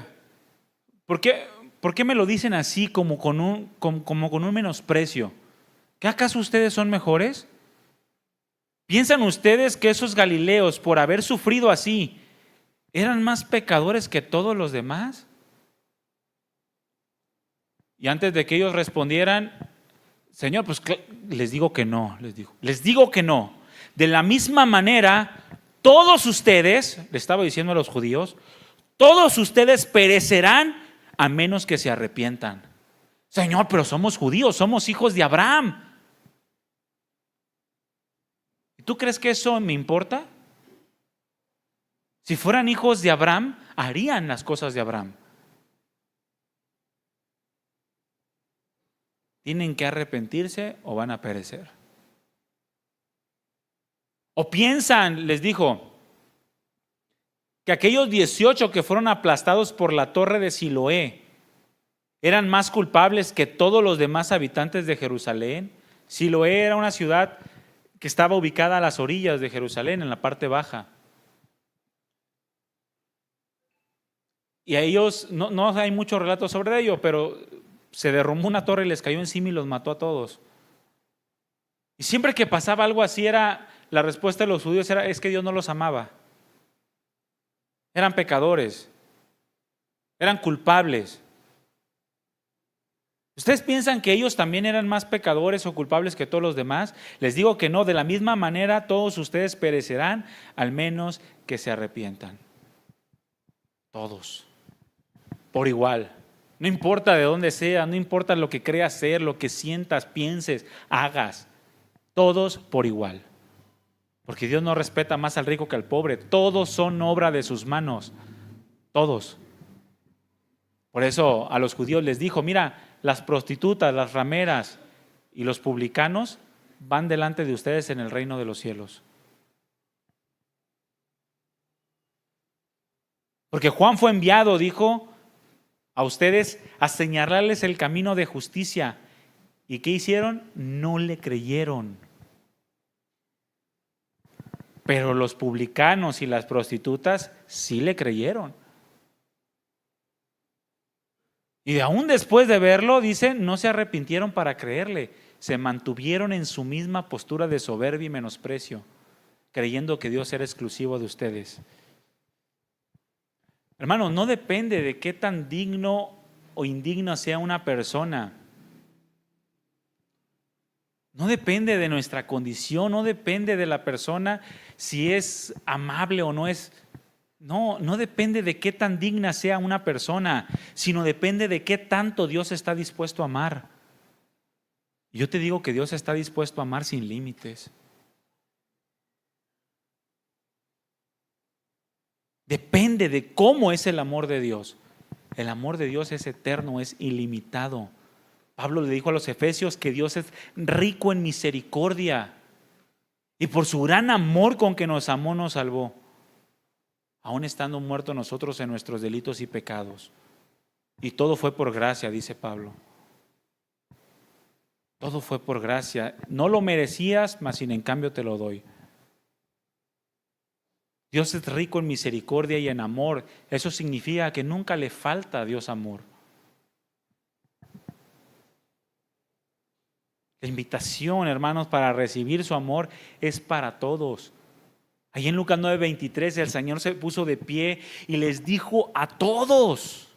¿por qué me lo dicen así como con un menosprecio? ¿Qué acaso ustedes son mejores? ¿Piensan ustedes que esos galileos, por haber sufrido así, eran más pecadores que todos los demás? Y antes de que ellos respondieran, Señor, pues les digo que no, les digo que no. De la misma manera, todos ustedes, le estaba diciendo a los judíos, todos ustedes perecerán a menos que se arrepientan. Señor, pero somos judíos, somos hijos de Abraham. ¿Tú crees que eso me importa? Si fueran hijos de Abraham, harían las cosas de Abraham. Tienen que arrepentirse o van a perecer. O piensan, les dijo, que aquellos 18 que fueron aplastados por la torre de Siloé eran más culpables que todos los demás habitantes de Jerusalén. Siloé era una ciudad que estaba ubicada a las orillas de Jerusalén, en la parte baja. Y a ellos, no hay muchos relatos sobre ello, pero se derrumbó una torre y les cayó encima y los mató a todos. Y siempre que pasaba algo así, la respuesta de los judíos es que Dios no los amaba. Eran pecadores, eran culpables. ¿Ustedes piensan que ellos también eran más pecadores o culpables que todos los demás? Les digo que no, de la misma manera todos ustedes perecerán, al menos que se arrepientan. Todos, por igual. No importa de dónde sea, no importa lo que creas ser, lo que sientas, pienses, hagas. Todos por igual. Porque Dios no respeta más al rico que al pobre. Todos son obra de sus manos. Todos. Por eso a los judíos les dijo, mira, las prostitutas, las rameras y los publicanos van delante de ustedes en el reino de los cielos. Porque Juan fue enviado, dijo, a ustedes a señalarles el camino de justicia. ¿Y qué hicieron? No le creyeron. Pero los publicanos y las prostitutas sí le creyeron. Y aún después de verlo, dice, no se arrepintieron para creerle. Se mantuvieron en su misma postura de soberbia y menosprecio, creyendo que Dios era exclusivo de ustedes. Hermano, no depende de qué tan digno o indigno sea una persona. No depende de nuestra condición, no depende de la persona si es amable o no es. No depende de qué tan digna sea una persona, sino depende de qué tanto Dios está dispuesto a amar. Yo te digo que Dios está dispuesto a amar sin límites. Depende de cómo es el amor de Dios. El amor de Dios es eterno, es ilimitado. Pablo le dijo a los efesios que Dios es rico en misericordia y por su gran amor con que nos amó nos salvó, aún estando muertos nosotros en nuestros delitos y pecados. Y todo fue por gracia, dice Pablo. Todo fue por gracia. No lo merecías, mas sin en cambio te lo doy. Dios es rico en misericordia y en amor. Eso significa que nunca le falta a Dios amor. La invitación, hermanos, para recibir su amor es para todos. Ahí en Lucas 9:23 el Señor se puso de pie y les dijo a todos,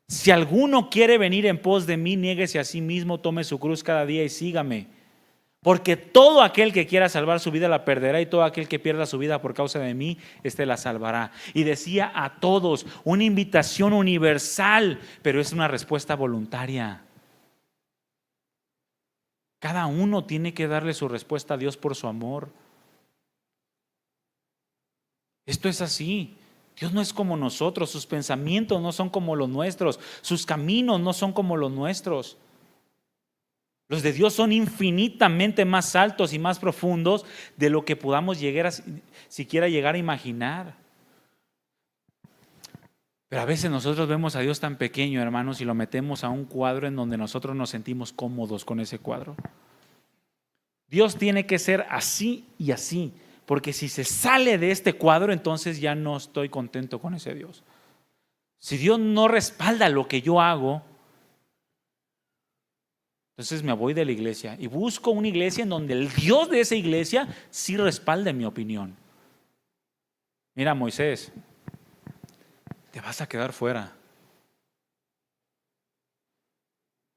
si alguno quiere venir en pos de mí, niéguese a sí mismo, tome su cruz cada día y sígame. Porque todo aquel que quiera salvar su vida la perderá, y todo aquel que pierda su vida por causa de mí, éste la salvará. Y decía a todos, una invitación universal, pero es una respuesta voluntaria. Cada uno tiene que darle su respuesta a Dios por su amor. Esto es así. Dios no es como nosotros, sus pensamientos no son como los nuestros, sus caminos no son como los nuestros. Los de Dios son infinitamente más altos y más profundos de lo que podamos siquiera llegar a imaginar. Pero a veces nosotros vemos a Dios tan pequeño, hermanos, y lo metemos a un cuadro en donde nosotros nos sentimos cómodos con ese cuadro. Dios tiene que ser así y así, porque si se sale de este cuadro, entonces ya no estoy contento con ese Dios. Si Dios no respalda lo que yo hago, entonces me voy de la iglesia y busco una iglesia en donde el Dios de esa iglesia sí respalde mi opinión. Mira, Moisés, te vas a quedar fuera.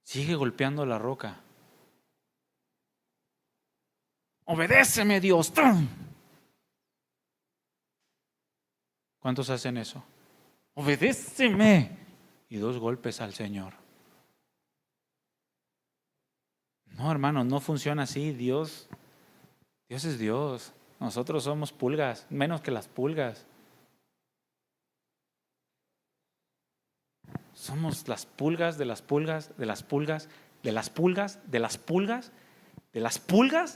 Sigue golpeando la roca. Obedéceme, Dios. ¡Tum! ¿Cuántos hacen eso? Obedéceme. Y 2 golpes al Señor. No, hermanos, no funciona así. Dios es Dios. Nosotros somos pulgas, menos que las pulgas. Somos las pulgas de las pulgas, de las pulgas, de las pulgas, de las pulgas, de las pulgas,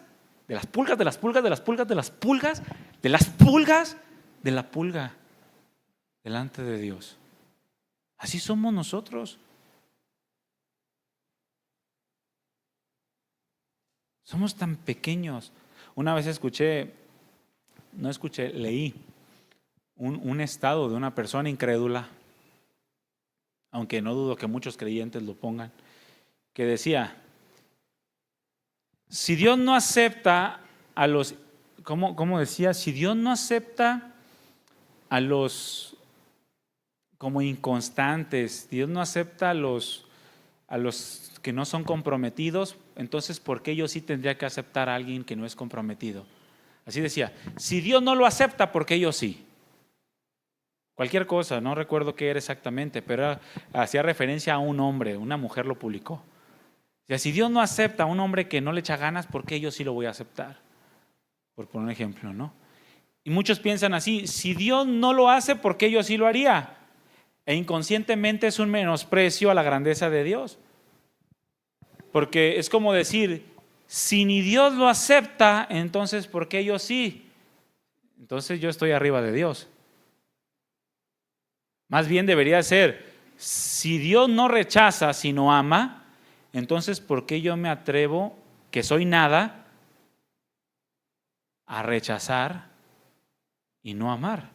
de las pulgas, de las pulgas, de las pulgas, de las pulgas, de las pulgas, de la pulga delante de Dios. Así somos nosotros. Somos tan pequeños. Una vez leí un estado de una persona incrédula, aunque no dudo que muchos creyentes lo pongan, que decía, si Dios no acepta a los, ¿cómo decía? Si Dios no acepta a los como inconstantes, Dios no acepta a los que no son comprometidos, entonces ¿por qué yo sí tendría que aceptar a alguien que no es comprometido? Así decía, si Dios no lo acepta, ¿por qué yo sí? Cualquier cosa, no recuerdo qué era exactamente, pero hacía referencia a un hombre, una mujer lo publicó. O sea, si Dios no acepta a un hombre que no le echa ganas, ¿por qué yo sí lo voy a aceptar? Por poner un ejemplo, ¿no? Y muchos piensan así, si Dios no lo hace, ¿por qué yo sí lo haría? E inconscientemente es un menosprecio a la grandeza de Dios. Porque es como decir, si ni Dios lo acepta, entonces ¿por qué yo sí? Entonces yo estoy arriba de Dios. Más bien debería ser, si Dios no rechaza, sino ama, entonces ¿por qué yo me atrevo, que soy nada, a rechazar y no amar?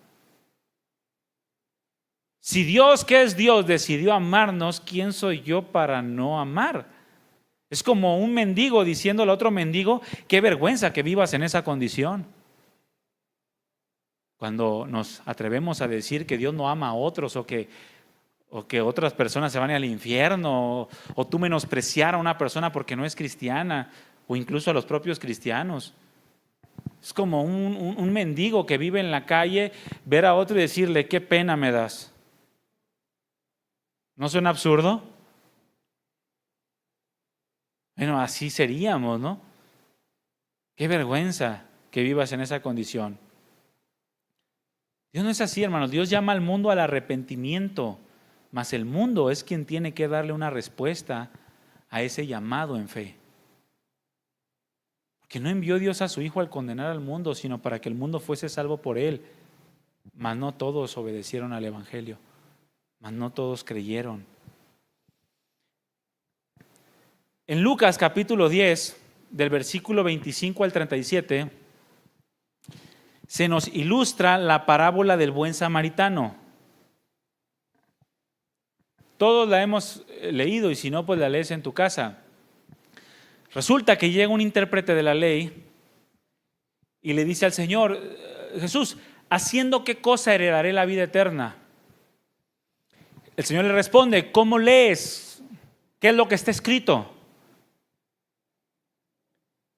Si Dios, que es Dios, decidió amarnos, ¿quién soy yo para no amar? Es como un mendigo diciéndole a otro mendigo, qué vergüenza que vivas en esa condición. Cuando nos atrevemos a decir que Dios no ama a otros o que otras personas se van al infierno o tú menospreciar a una persona porque no es cristiana o incluso a los propios cristianos. Es como un mendigo que vive en la calle, ver a otro y decirle, qué pena me das. ¿No suena absurdo? Bueno, así seríamos, ¿no? Qué vergüenza que vivas en esa condición. Dios no es así, hermanos. Dios llama al mundo al arrepentimiento, mas el mundo es quien tiene que darle una respuesta a ese llamado en fe. Porque no envió Dios a su Hijo al condenar al mundo, sino para que el mundo fuese salvo por él. Mas no todos obedecieron al Evangelio, mas no todos creyeron. En Lucas capítulo 10, del versículo 25 al 37, se nos ilustra la parábola del buen samaritano. Todos la hemos leído y si no, pues la lees en tu casa. Resulta que llega un intérprete de la ley y le dice al Señor, Jesús, ¿haciendo qué cosa heredaré la vida eterna? El Señor le responde, ¿cómo lees? ¿Qué es lo que está escrito?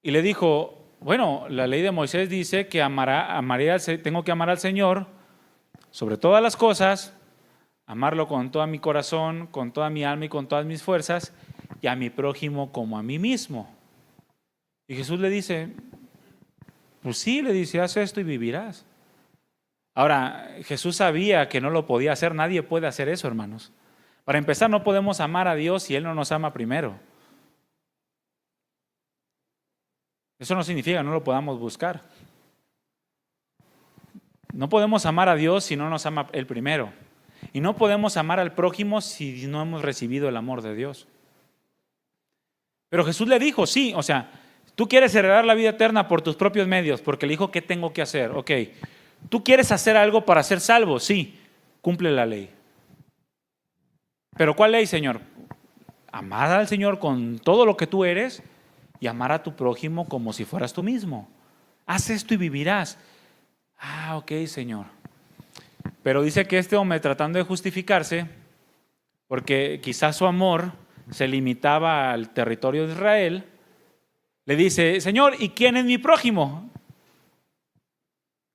Y le dijo, bueno, la ley de Moisés dice que tengo que amar al Señor sobre todas las cosas, amarlo con todo mi corazón, con toda mi alma y con todas mis fuerzas, y a mi prójimo como a mí mismo. Y Jesús le dice, pues sí, le dice, haz esto y vivirás. Ahora, Jesús sabía que no lo podía hacer, nadie puede hacer eso, hermanos. Para empezar, no podemos amar a Dios si Él no nos ama primero. Eso no significa que no lo podamos buscar. No podemos amar a Dios si no nos ama Él primero. Y no podemos amar al prójimo si no hemos recibido el amor de Dios. Pero Jesús le dijo, sí, o sea, tú quieres heredar la vida eterna por tus propios medios, porque le dijo, ¿qué tengo que hacer? Ok, ¿tú quieres hacer algo para ser salvo? Sí, cumple la ley. ¿Pero cuál ley, Señor? Amar al Señor con todo lo que tú eres y amar a tu prójimo como si fueras tú mismo. Haz esto y vivirás. Ah, ok, Señor. Pero dice que este hombre, tratando de justificarse, porque quizás su amor se limitaba al territorio de Israel, le dice: Señor, ¿y quién es mi prójimo?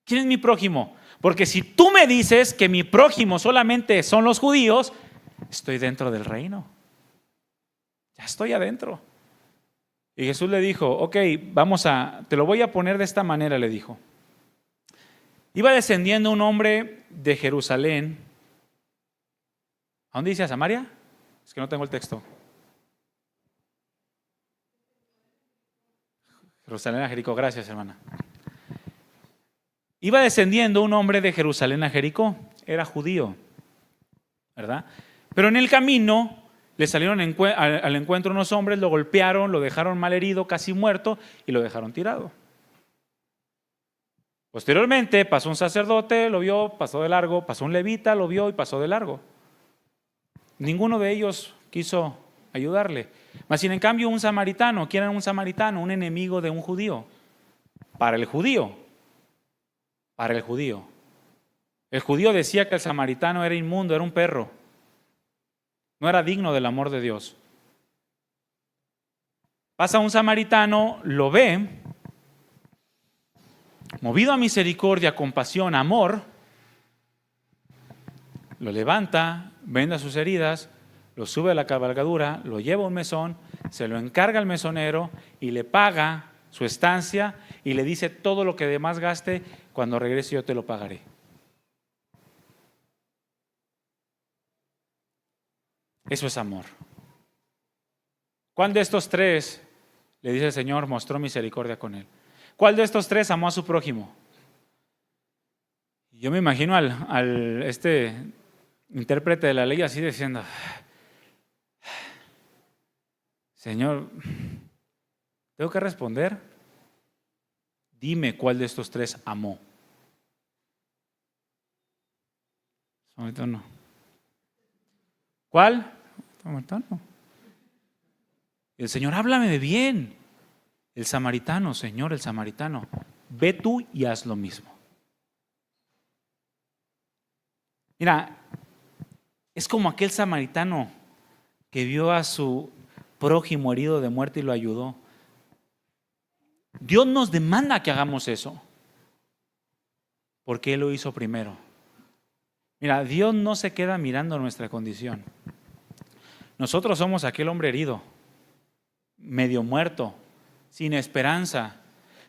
¿Quién es mi prójimo? Porque si tú me dices que mi prójimo solamente son los judíos, estoy dentro del reino. Ya estoy adentro. Y Jesús le dijo: ok, te lo voy a poner de esta manera, le dijo. Iba descendiendo un hombre de Jerusalén. ¿A dónde dice? ¿A Samaria? Es que no tengo el texto. Jerusalén a Jericó, gracias, hermana. Iba descendiendo un hombre de Jerusalén a Jericó, era judío, ¿verdad? Pero en el camino le salieron al encuentro unos hombres, lo golpearon, lo dejaron mal herido, casi muerto, y lo dejaron tirado. Posteriormente pasó un sacerdote, lo vio, pasó de largo, pasó un levita, lo vio y pasó de largo. Ninguno de ellos quiso ayudarle. Mas sin en cambio un samaritano, ¿quién era un samaritano? Un enemigo de un judío. Para el judío. El judío decía que el samaritano era inmundo, era un perro. No era digno del amor de Dios. Pasa un samaritano, lo ve, movido a misericordia, compasión, amor, lo levanta, venda sus heridas, lo sube a la cabalgadura, lo lleva a un mesón, se lo encarga al mesonero y le paga su estancia y le dice: todo lo que demás gaste, cuando regrese yo te lo pagaré. Eso es amor. ¿Cuál de estos tres, le dice el Señor, mostró misericordia con él? ¿Cuál de estos tres amó a su prójimo? Yo me imagino al intérprete de la ley así diciendo: Señor, ¿tengo que responder? Dime cuál de estos tres amó. Samaritano. ¿Cuál? Samaritano. El Señor: háblame de bien. El samaritano, Señor, el samaritano. Ve tú y haz lo mismo. Mira, es como aquel samaritano que vio a su prójimo herido de muerte y lo ayudó. Dios nos demanda que hagamos eso, porque Él lo hizo primero. Mira, Dios no se queda mirando nuestra condición. Nosotros somos aquel hombre herido, medio muerto, sin esperanza.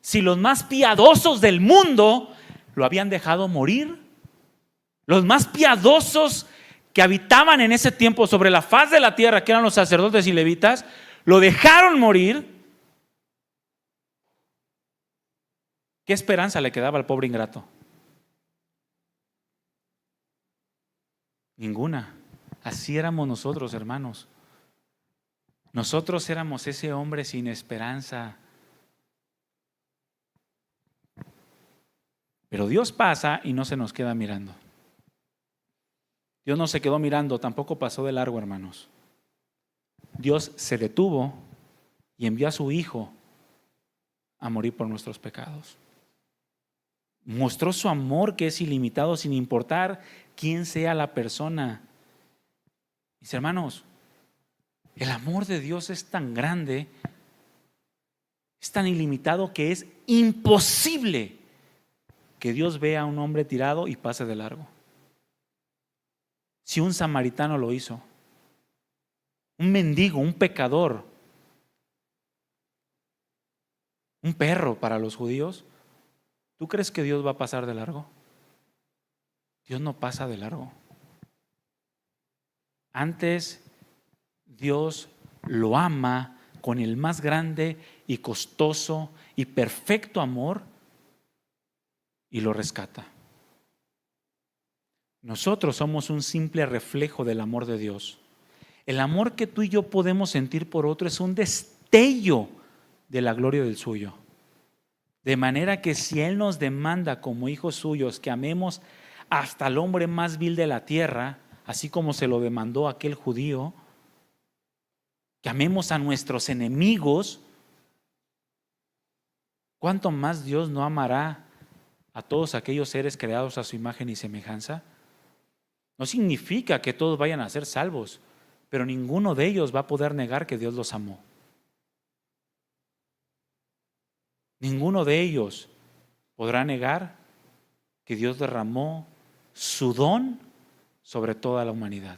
Si los más piadosos del mundo lo habían dejado morir, los más piadosos que habitaban en ese tiempo sobre la faz de la tierra, que eran los sacerdotes y levitas, lo dejaron morir. ¿Qué esperanza le quedaba al pobre ingrato? Ninguna. Así éramos nosotros, hermanos. Nosotros éramos ese hombre sin esperanza. Pero Dios pasa y no se nos queda mirando. Dios no se quedó mirando, tampoco pasó de largo, hermanos. Dios se detuvo y envió a su Hijo a morir por nuestros pecados. Mostró su amor, que es ilimitado, sin importar quién sea la persona. Mis hermanos, el amor de Dios es tan grande, es tan ilimitado, que es imposible que Dios vea a un hombre tirado y pase de largo. Si un samaritano lo hizo, un mendigo, un pecador, un perro para los judíos, ¿tú crees que Dios va a pasar de largo? Dios no pasa de largo. Antes, Dios lo ama con el más grande y costoso y perfecto amor y lo rescata. Nosotros somos un simple reflejo del amor de Dios. El amor que tú y yo podemos sentir por otro es un destello de la gloria del suyo. De manera que si Él nos demanda como hijos suyos que amemos hasta al hombre más vil de la tierra, así como se lo demandó aquel judío, que amemos a nuestros enemigos, ¿cuánto más Dios no amará a todos aquellos seres creados a su imagen y semejanza? No significa que todos vayan a ser salvos, pero ninguno de ellos va a poder negar que Dios los amó. Ninguno de ellos podrá negar que Dios derramó su don sobre toda la humanidad.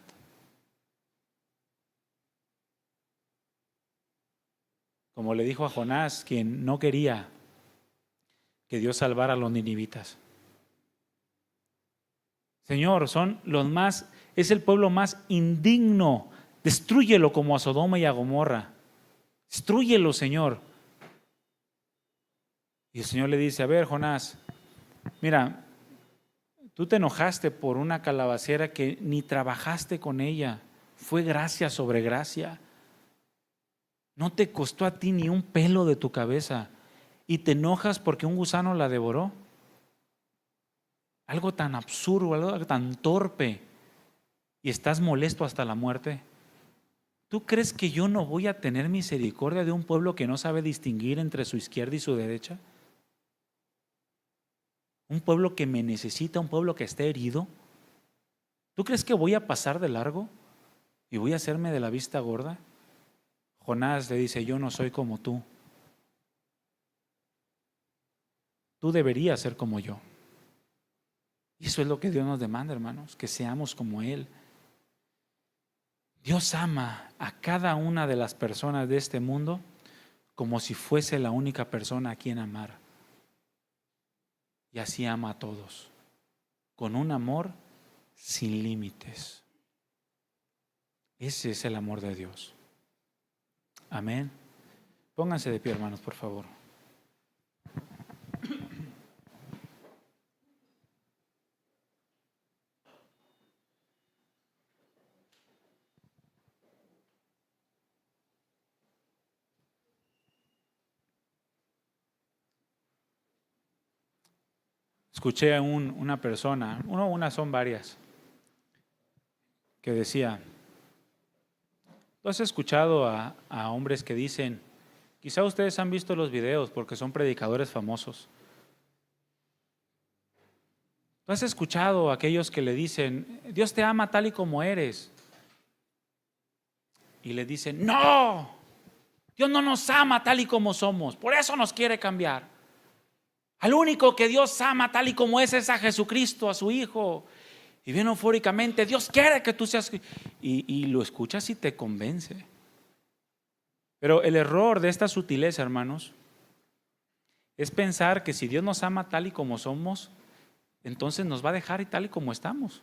Como le dijo a Jonás, quien no quería que Dios salvara a los ninivitas: Señor, es el pueblo más indigno, destrúyelo como a Sodoma y a Gomorra, destrúyelo, Señor. Y el Señor le dice: a ver, Jonás, mira, tú te enojaste por una calabacera que ni trabajaste con ella, fue gracia sobre gracia. No te costó a ti ni un pelo de tu cabeza, y te enojas porque un gusano la devoró. Algo tan absurdo, algo tan torpe, y estás molesto hasta la muerte. ¿Tú crees que yo no voy a tener misericordia de un pueblo que no sabe distinguir entre su izquierda y su derecha? Un pueblo que me necesita, un pueblo que está herido. ¿Tú crees que voy a pasar de largo y voy a hacerme de la vista gorda? Jonás le dice: yo no soy como tú. Tú deberías ser como yo. Y eso es lo que Dios nos demanda, hermanos, que seamos como Él. Dios ama a cada una de las personas de este mundo como si fuese la única persona a quien amar. Y así ama a todos, con un amor sin límites. Ese es el amor de Dios. Amén. Pónganse de pie, hermanos, por favor. Escuché a una persona, una son varias, que decía: ¿tú has escuchado a hombres que dicen, quizá ustedes han visto los videos porque son predicadores famosos, tú has escuchado a aquellos que le dicen, Dios te ama tal y como eres? Y le dicen, no, Dios no nos ama tal y como somos, por eso nos quiere cambiar. Al único que Dios ama tal y como es a Jesucristo, a su Hijo. Y bien eufóricamente, Dios quiere que tú seas. Y lo escuchas y te convence. Pero el error de esta sutileza, hermanos, es pensar que si Dios nos ama tal y como somos, entonces nos va a dejar tal y como estamos.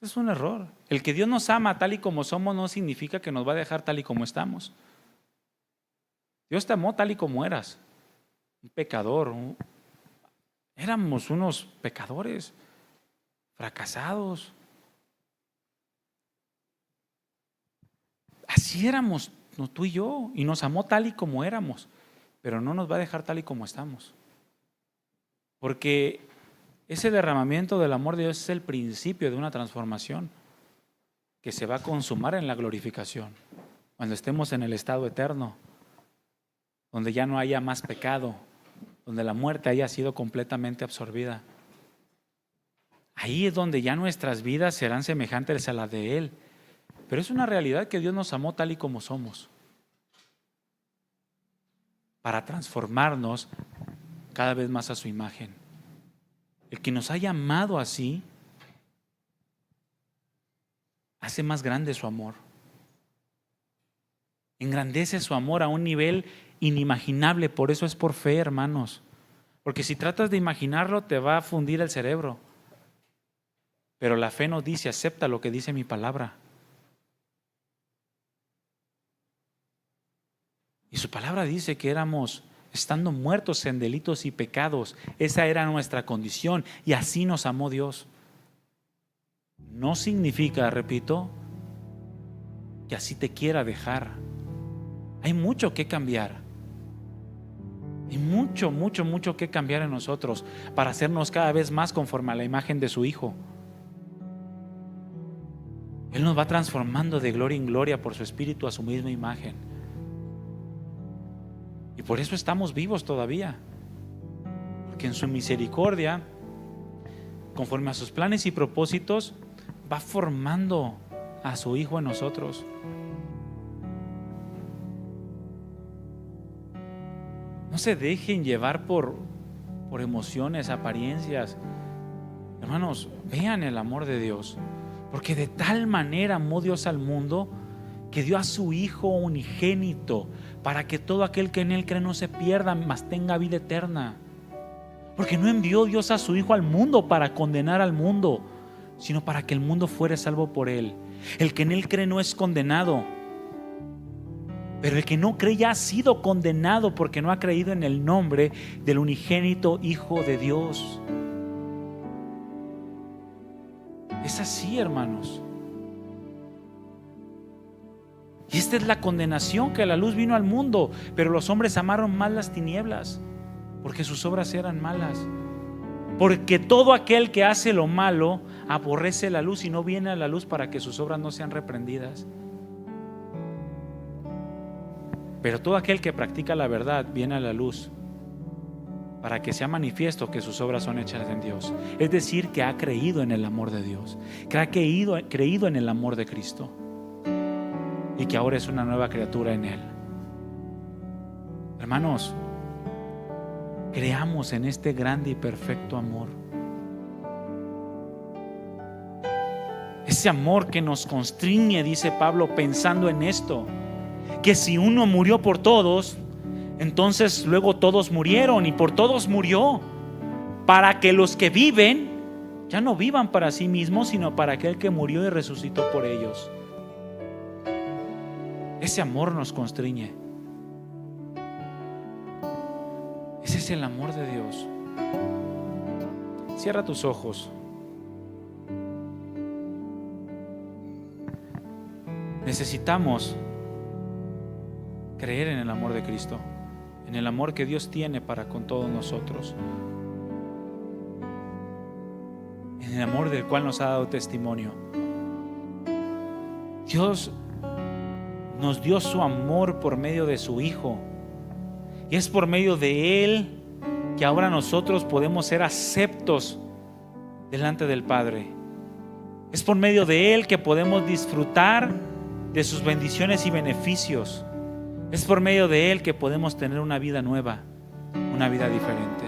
Ese es un error. El que Dios nos ama tal y como somos no significa que nos va a dejar tal y como estamos. Dios te amó tal y como eras. Un pecador. Éramos unos pecadores, fracasados. Así éramos tú y yo, y nos amó tal y como éramos, pero no nos va a dejar tal y como estamos. Porque ese derramamiento del amor de Dios es el principio de una transformación que se va a consumar en la glorificación, cuando estemos en el estado eterno, donde ya no haya más pecado, donde la muerte haya sido completamente absorbida. Ahí es donde ya nuestras vidas serán semejantes a las de Él. Pero es una realidad que Dios nos amó tal y como somos, para transformarnos cada vez más a su imagen. El que nos haya amado así hace más grande su amor. Engrandece su amor a un nivel inimaginable. Por eso es por fe, hermanos. Porque si tratas de imaginarlo, te va a fundir el cerebro. Pero la fe nos dice: acepta lo que dice mi palabra. Y su palabra dice que éramos, estando muertos en delitos y pecados, esa era nuestra condición, y así nos amó Dios. No significa, repito, que así te quiera dejar. Hay mucho que cambiar. Hay mucho que cambiar en nosotros para hacernos cada vez más conforme a la imagen de su Hijo. Él nos va transformando de gloria en gloria por su Espíritu a su misma imagen. Y por eso estamos vivos todavía. Porque en su misericordia, conforme a sus planes y propósitos, va formando a su Hijo en nosotros. No se dejen llevar por emociones, apariencias. Hermanos, vean el amor de Dios, porque de tal manera amó Dios al mundo que dio a su Hijo unigénito, para que todo aquel que en Él cree no se pierda, mas tenga vida eterna. Porque no envió Dios a su Hijo al mundo para condenar al mundo, sino para que el mundo fuera salvo por Él. El que en Él cree no es condenado, pero el que no cree ya ha sido condenado, porque no ha creído en el nombre del unigénito Hijo de Dios. Es así, hermanos. Y esta es la condenación, que la luz vino al mundo, pero los hombres amaron más las tinieblas, porque sus obras eran malas. Porque todo aquel que hace lo malo aborrece la luz y no viene a la luz, para que sus obras no sean reprendidas. Pero todo aquel que practica la verdad viene a la luz, para que sea manifiesto que sus obras son hechas en Dios. Es decir, que ha creído en el amor de Dios, que ha creído en el amor de Cristo, y que ahora es una nueva criatura en Él. Hermanos, creamos en este grande y perfecto amor. Ese amor que nos constriñe, dice Pablo, pensando en esto, que si uno murió por todos, entonces luego todos murieron, y por todos murió, para que los que viven ya no vivan para sí mismos, sino para aquel que murió y resucitó por ellos. Ese amor nos constriñe. Ese es el amor de Dios. Cierra tus ojos. Necesitamos creer en el amor de Cristo, en el amor que Dios tiene para con todos nosotros, en el amor del cual nos ha dado testimonio. Dios nos dio su amor por medio de su Hijo, y es por medio de Él que ahora nosotros podemos ser aceptos delante del Padre. Es por medio de Él que podemos disfrutar de sus bendiciones y beneficios. Es por medio de Él que podemos tener una vida nueva, una vida diferente.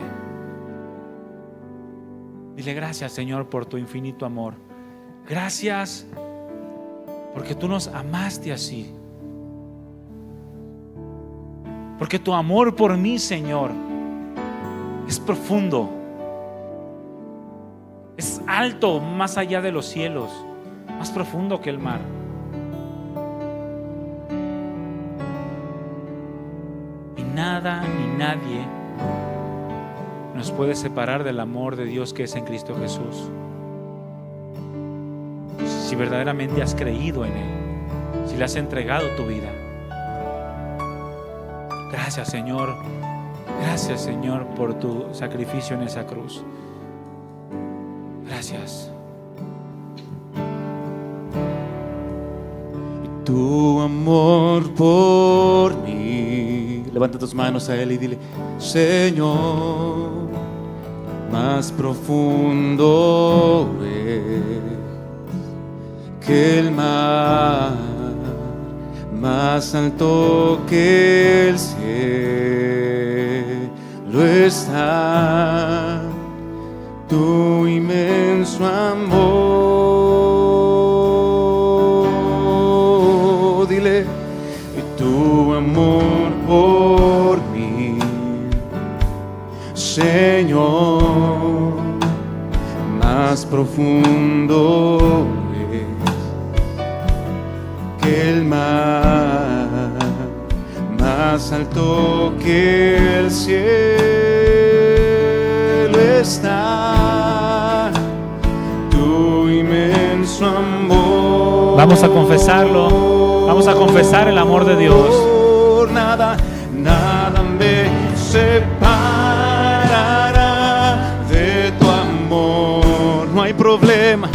Dile gracias, Señor, por tu infinito amor. Gracias porque tú nos amaste así. Porque tu amor por mí, Señor, es profundo, es alto más allá de los cielos, más profundo que el mar. Y nada ni nadie nos puede separar del amor de Dios que es en Cristo Jesús. Si verdaderamente has creído en Él, si le has entregado tu vida. Gracias, Señor. Gracias, Señor, por tu sacrificio en esa cruz. Gracias. Tu amor por mí. Levanta tus manos a Él y dile: Señor, más profundo es que el mar, más alto que el cielo está tu inmenso amor. Dile: tu amor por mí, Señor, más profundo que el mar, más alto que el cielo está tu inmenso amor. Vamos a confesarlo. Vamos a confesar el amor de Dios. Nada, nada me separará de tu amor. No hay problema,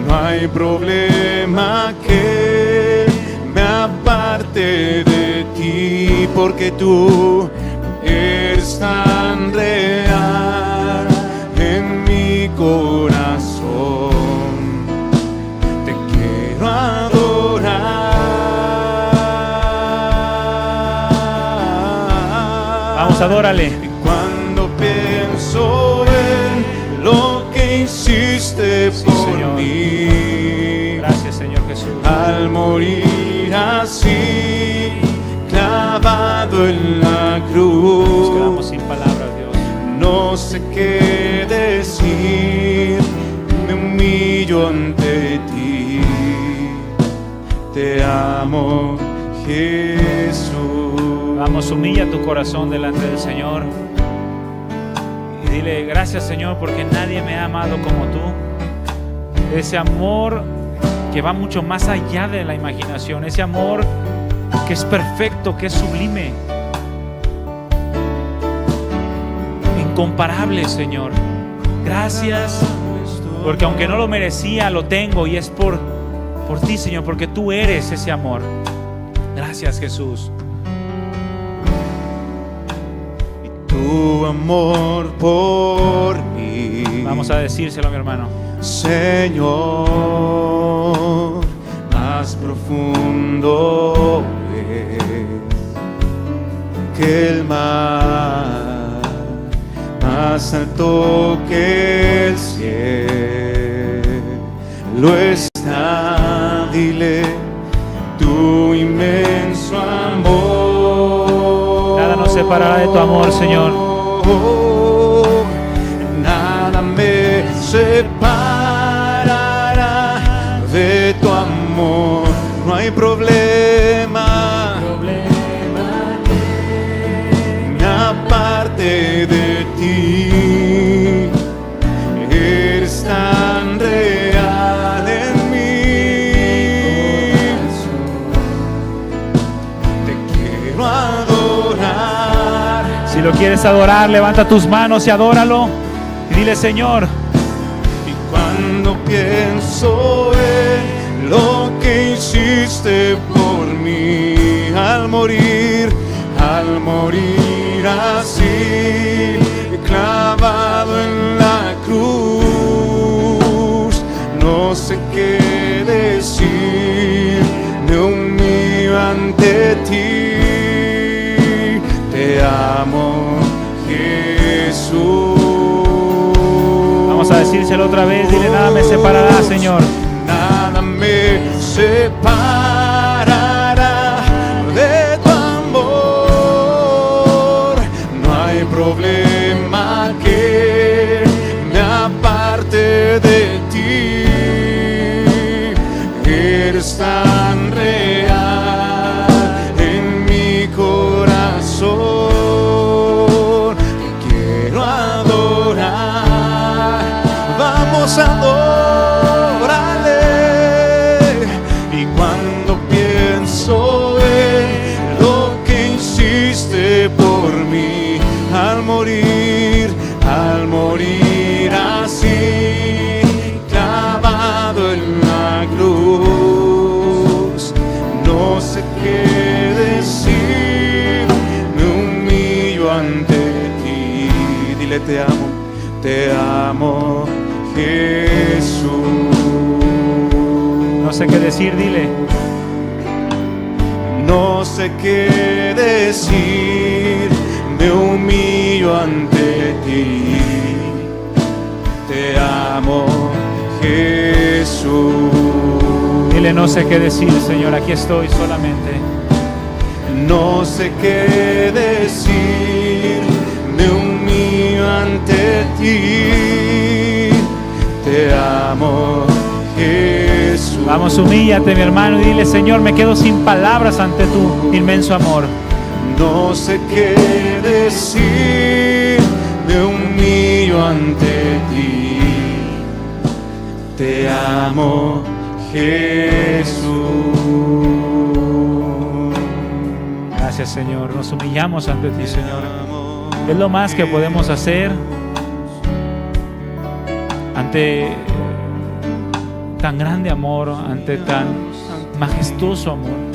no hay problema que me aparte de ti, porque tú eres tan real en mi corazón. Te quiero adorar. Vamos, adórale. Y cuando pienso en lo que hiciste por Señor. mí, Gracias, Señor Jesús. al morir así, clavado en la Nos cruz, quedamos sin palabras, Dios. no sé qué decir, me humillo ante ti, te amo, Jesús. Vamos, humilla tu corazón delante del Señor y dile: gracias, Señor, porque nadie me ha amado como tú. Ese amor que va mucho más allá de la imaginación, ese amor que es perfecto, que es sublime, incomparable, Señor. Gracias, porque aunque no lo merecía, lo tengo, y es por ti, Señor, porque tú eres ese amor. Gracias, Jesús. Tu amor por mí, Vamos a decírselo, mi hermano. Señor, más profundo es que el mar, más alto que el cielo está. Dile tu inmenso amor. Nada nos separará de tu amor, Señor. Nada me separará de tu amor. No hay problema me aparte de ti. Eres tan real en mí. Te quiero adorar. Si lo quieres adorar, levanta tus manos y adóralo. Y dile: Señor, Y cuando pienso en lo que hiciste por mí, al morir así, clavado en la cruz, no sé qué decir, me humillo ante ti, te amo, Jesús. vamos a decírselo otra vez. Dile: nada me separará, Señor. Nada me separará de tu amor. No hay problema que me aparte de ti. Eres tan real en mi corazón. Te quiero adorar. Vamos a adorarle. Y cuando pienso en lo que hiciste por mí, al morir así, clavado en la cruz, no sé qué decir, me humillo ante ti. Dile: te amo, Jesús. No sé qué decir, dile. No sé qué decir, me humillo ante ti. Te amo, Jesús. Dile: no sé qué decir, Señor, aquí estoy solamente. No sé qué decir, me humillo ante ti. Te amo, Jesús. Vamos, humíllate, mi hermano, y dile: Señor, me quedo sin palabras ante tu inmenso amor. No sé qué decir, me humillo ante ti. Te amo, Jesús. Gracias, Señor. Nos humillamos ante ti, Señor. Es lo más que podemos hacer ante tan grande amor, ante tan majestuoso amor.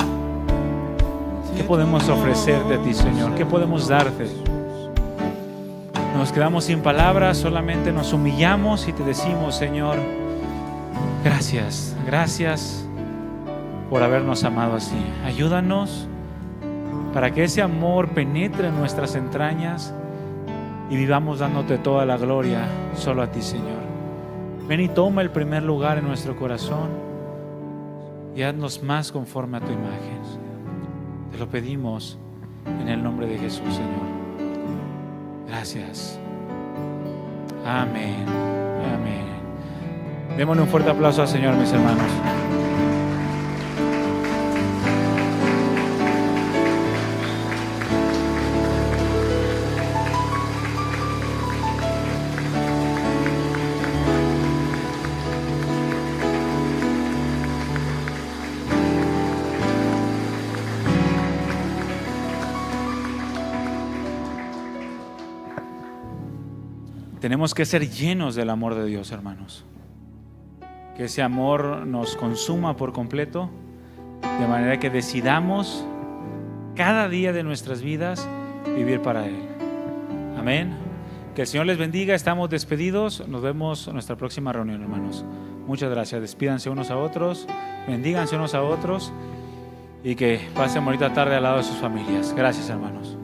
¿Qué podemos ofrecerte a ti, Señor? ¿Qué podemos darte? Nos quedamos sin palabras, solamente nos humillamos y te decimos: Señor, gracias, gracias por habernos amado así. Ayúdanos para que ese amor penetre en nuestras entrañas y vivamos dándote toda la gloria solo a ti, Señor. Ven y toma el primer lugar en nuestro corazón y haznos más conforme a tu imagen. Te lo pedimos en el nombre de Jesús, Señor. Gracias. Amén. Amén. Démosle un fuerte aplauso al Señor, mis hermanos. Tenemos que ser llenos del amor de Dios, hermanos. Que ese amor nos consuma por completo, de manera que decidamos cada día de nuestras vidas vivir para Él. Amén. Que el Señor les bendiga. Estamos despedidos. Nos vemos en nuestra próxima reunión, hermanos. Muchas gracias. Despídanse unos a otros, bendíganse unos a otros y que pasen bonita tarde al lado de sus familias. Gracias, hermanos.